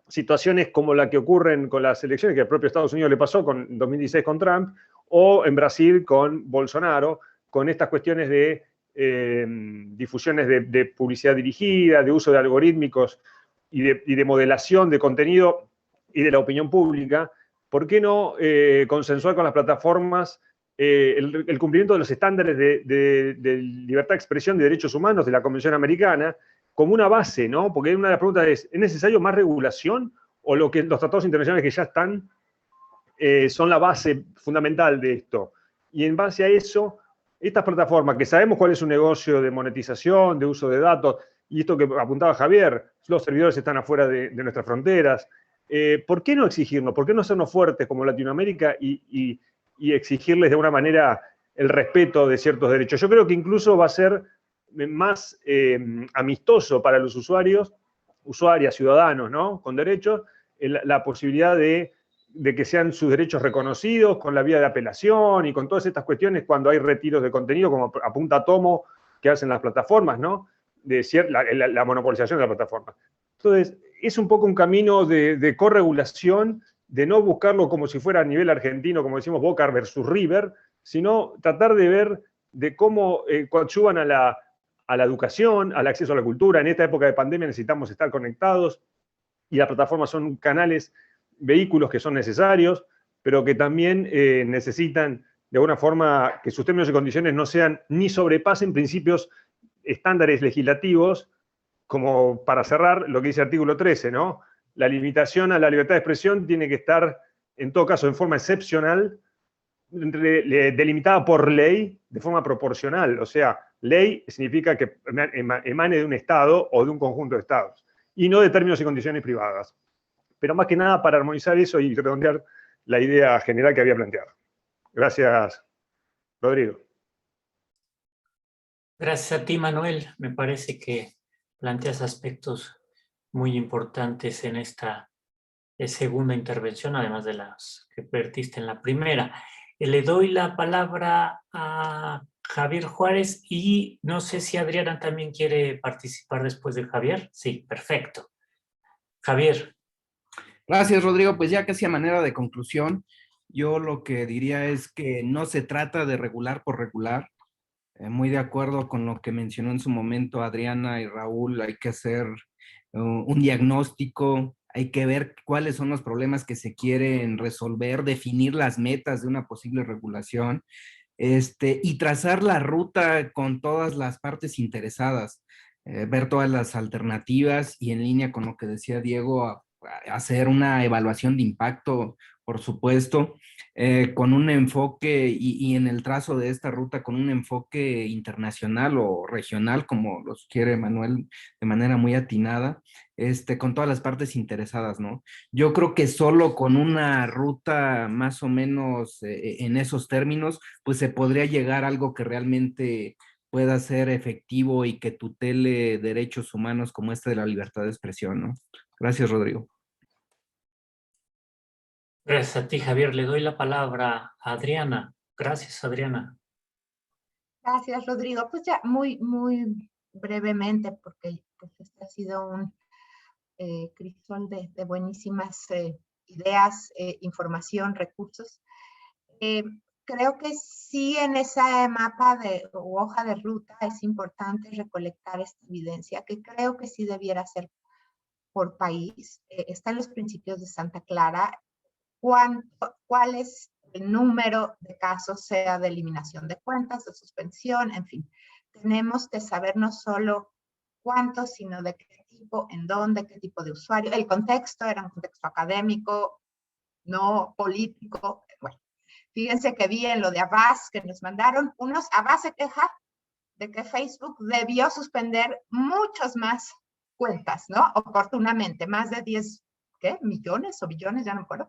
S4: situaciones como la que ocurren con las elecciones, que al propio Estados Unidos le pasó en 2016 con Trump, o en Brasil con Bolsonaro, con estas cuestiones de difusiones de publicidad dirigida, de uso de algorítmicos y de modelación de contenido y de la opinión pública? ¿Por qué no consensuar con las plataformas el cumplimiento de los estándares de libertad de expresión de derechos humanos de la Convención Americana como una base, ¿no? Porque una de las preguntas ¿es necesario más regulación o los tratados internacionales que ya están son la base fundamental de esto? Y en base a eso, estas plataformas, que sabemos cuál es su negocio de monetización, de uso de datos, y esto que apuntaba Javier, los servidores están afuera de nuestras fronteras, ¿por qué no exigirnos? ¿Por qué no hacernos fuertes como Latinoamérica y exigirles de alguna manera el respeto de ciertos derechos? Yo creo que incluso va a ser más amistoso para los usuarios, usuarias, ciudadanos, ¿no? Con derechos, la posibilidad de que sean sus derechos reconocidos con la vía de apelación y con todas estas cuestiones cuando hay retiros de contenido, como apunta a Tomo, que hacen las plataformas, ¿no? De la monopolización de la plataforma. Entonces, es un poco un camino de corregulación, de no buscarlo como si fuera a nivel argentino, como decimos Boca versus River, sino tratar de ver de cómo coadyuvan a la educación, al acceso a la cultura. En esta época de pandemia necesitamos estar conectados y las plataformas son canales, vehículos que son necesarios, pero que también necesitan de alguna forma que sus términos y condiciones no sean ni sobrepasen principios, estándares legislativos, como para cerrar lo que dice el artículo 13, ¿no? La limitación a la libertad de expresión tiene que estar, en todo caso, en forma excepcional, delimitada por ley de forma proporcional. O sea, ley significa que emane de un Estado o de un conjunto de Estados, y no de términos y condiciones privadas. Pero más que nada para armonizar eso y redondear la idea general que había planteado. Gracias, Rodrigo.
S1: Gracias a ti, Manuel. Me parece que planteas aspectos muy importantes en esta segunda intervención, además de las que vertiste en la primera. Le doy la palabra a Javier Juárez y no sé si Adriana también quiere participar después de Javier. Sí, perfecto. Javier.
S5: Gracias, Rodrigo. Pues ya casi a manera de conclusión, yo lo que diría es que no se trata de regular por regular. Muy de acuerdo con lo que mencionó en su momento Adriana y Raúl, hay que hacer un diagnóstico, hay que ver cuáles son los problemas que se quieren resolver, definir las metas de una posible regulación, y trazar la ruta con todas las partes interesadas, ver todas las alternativas y en línea con lo que decía Diego, hacer una evaluación de impacto, por supuesto, con un enfoque y en el trazo de esta ruta con un enfoque internacional o regional, como los quiere Manuel de manera muy atinada, con todas las partes interesadas, ¿no? Yo creo que solo con una ruta más o menos en esos términos, pues se podría llegar a algo que realmente pueda ser efectivo y que tutele derechos humanos como este de la libertad de expresión, ¿no? Gracias, Rodrigo.
S1: Gracias a ti, Javier. Le doy la palabra a Adriana. Gracias, Adriana.
S7: Gracias, Rodrigo. Pues ya muy brevemente, porque pues, este ha sido un crisol de buenísimas ideas, información, recursos. Creo que sí en ese mapa o hoja de ruta es importante recolectar esta evidencia, que creo que sí debiera ser por país. Está en los principios de Santa Clara. ¿Cuál es el número de casos, sea de eliminación de cuentas, de suspensión, en fin? Tenemos que saber no solo cuántos, sino de qué tipo, en dónde, qué tipo de usuario. El contexto era un contexto académico, no político. Bueno, fíjense que vi en lo de Abbas que nos mandaron, Abbas se queja de que Facebook debió suspender muchos más cuentas, ¿no? Oportunamente, más de 10, ¿qué? Millones o billones, ya no me acuerdo,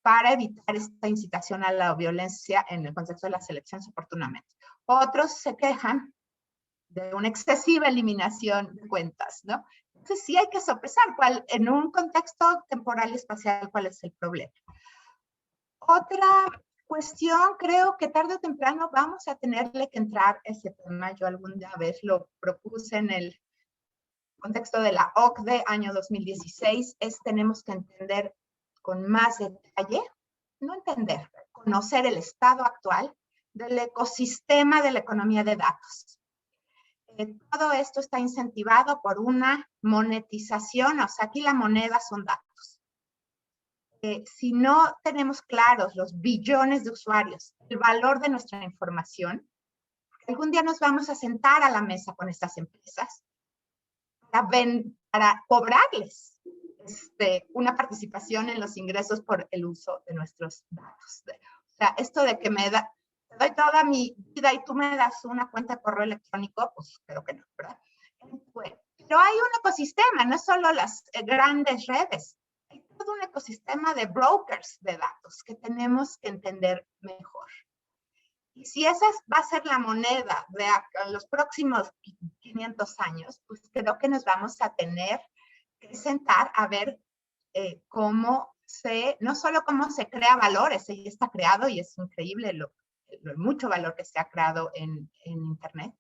S7: para evitar esta incitación a la violencia en el contexto de las elecciones oportunamente. Otros se quejan de una excesiva eliminación de cuentas, ¿no? Entonces sí hay que sopesar en un contexto temporal y espacial cuál es el problema. Otra cuestión, creo que tarde o temprano vamos a tenerle que entrar ese tema. Yo alguna vez lo propuse en el contexto de la OCDE, año 2016, tenemos que entender con más detalle, no entender, conocer el estado actual del ecosistema de la economía de datos. Todo esto está incentivado por una monetización, o sea, aquí la moneda son datos. Si no tenemos claros los billones de usuarios, el valor de nuestra información, algún día nos vamos a sentar a la mesa con estas empresas para cobrarles una participación en los ingresos por el uso de nuestros datos. O sea, esto de que te doy toda mi vida y tú me das una cuenta de correo electrónico, pues creo que no, ¿verdad? Bueno, pero hay un ecosistema, no solo las grandes redes, hay todo un ecosistema de brokers de datos que tenemos que entender mejor. Y si esa va a ser la moneda de los próximos 500 años, pues creo que nos vamos a tener que sentar a ver no solo cómo se crea valor, ese ya está creado y es increíble mucho valor que se ha creado en Internet,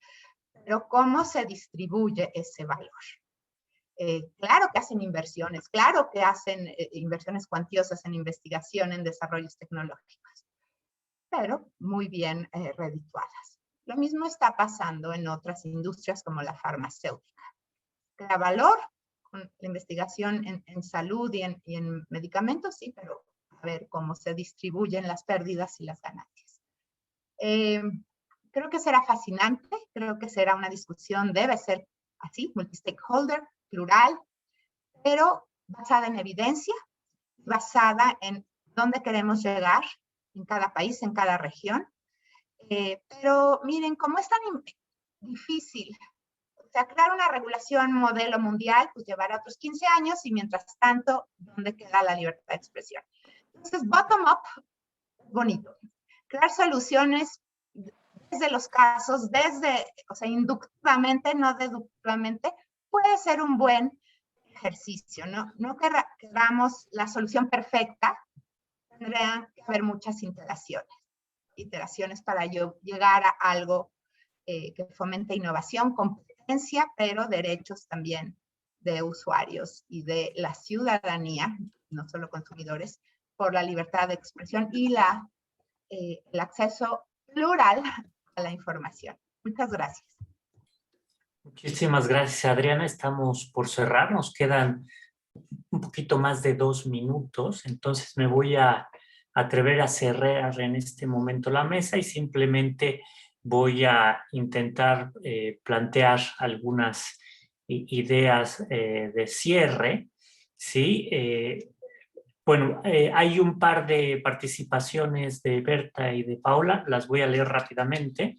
S7: pero cómo se distribuye ese valor. Claro que hacen inversiones, claro que hacen inversiones cuantiosas en investigación, en desarrollos tecnológicos, pero muy bien redituadas. Lo mismo está pasando en otras industrias como la farmacéutica. Crea valor con la investigación en salud y en medicamentos, sí, pero a ver cómo se distribuyen las pérdidas y las ganancias. Creo que será fascinante, creo que será una discusión, debe ser así, multi-stakeholder, plural, pero basada en evidencia, basada en dónde queremos llegar en cada país, en cada región. Pero miren, como es tan difícil, o sea, crear una regulación modelo mundial, pues llevará otros 15 años y mientras tanto, ¿dónde queda la libertad de expresión? Entonces, bottom-up, bonito. Crear soluciones desde los casos, o sea, inductivamente, no deductivamente, puede ser un buen ejercicio. No queramos la solución perfecta, tendrían que haber muchas iteraciones para llegar a algo que fomente innovación, competencia, pero derechos también de usuarios y de la ciudadanía, no solo consumidores, por la libertad de expresión y el acceso plural a la información. Muchas gracias.
S1: Muchísimas gracias, Adriana. Estamos por cerrar, nos quedan un poquito más de 2 minutos, entonces me voy a atrever a cerrar en este momento la mesa y simplemente voy a intentar plantear algunas ideas de cierre, ¿sí? Bueno, hay un par de participaciones de Berta y de Paula, las voy a leer rápidamente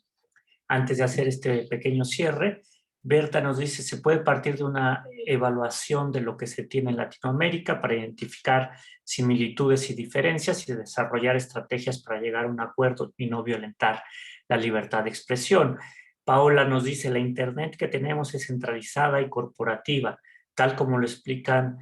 S1: antes de hacer este pequeño cierre. Berta nos dice, se puede partir de una evaluación de lo que se tiene en Latinoamérica para identificar similitudes y diferencias y desarrollar estrategias para llegar a un acuerdo y no violentar la libertad de expresión. Paola nos dice, la Internet que tenemos es centralizada y corporativa, tal como lo explican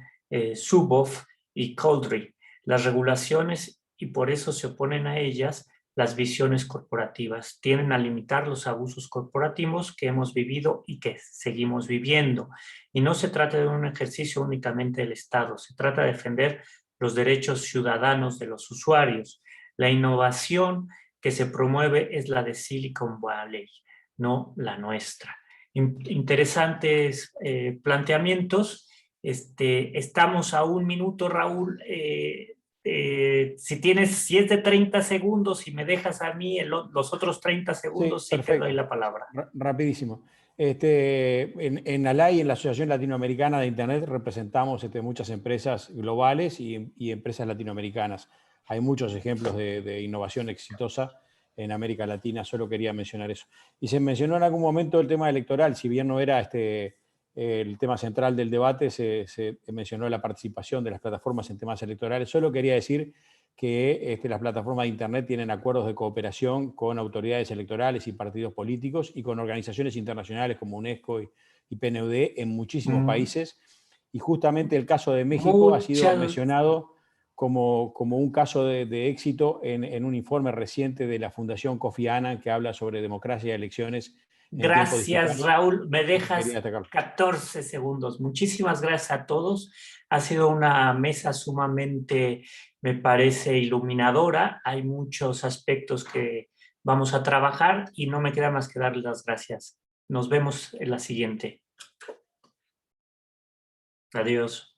S1: Zuboff y Coldry. Las regulaciones, y por eso se oponen a ellas, las visiones corporativas tienden a limitar los abusos corporativos que hemos vivido y que seguimos viviendo. Y no se trata de un ejercicio únicamente del Estado, se trata de defender los derechos ciudadanos de los usuarios. La innovación que se promueve es la de Silicon Valley, no la nuestra. Interesantes planteamientos. Estamos a 1 minuto, Raúl. Si es de 30 segundos y me dejas a mí los otros 30 segundos, sí te doy la palabra.
S6: Rapidísimo. En ALAI, en la Asociación Latinoamericana de Internet, representamos muchas empresas globales y empresas latinoamericanas. Hay muchos ejemplos de innovación exitosa en América Latina, solo quería mencionar eso. Y se mencionó en algún momento el tema electoral, si bien no era el tema central del debate, se mencionó la participación de las plataformas en temas electorales. Solo quería decir que las plataformas de Internet tienen acuerdos de cooperación con autoridades electorales y partidos políticos y con organizaciones internacionales como UNESCO y PNUD en muchísimos países. Y justamente el caso de México ha sido mencionado como un caso de éxito en un informe reciente de la Fundación Kofi Annan que habla sobre democracia y elecciones.
S1: Gracias, Raúl. Me dejas 14 segundos. Muchísimas gracias a todos. Ha sido una mesa sumamente, me parece, iluminadora. Hay muchos aspectos que vamos a trabajar y no me queda más que darles las gracias. Nos vemos en la siguiente. Adiós.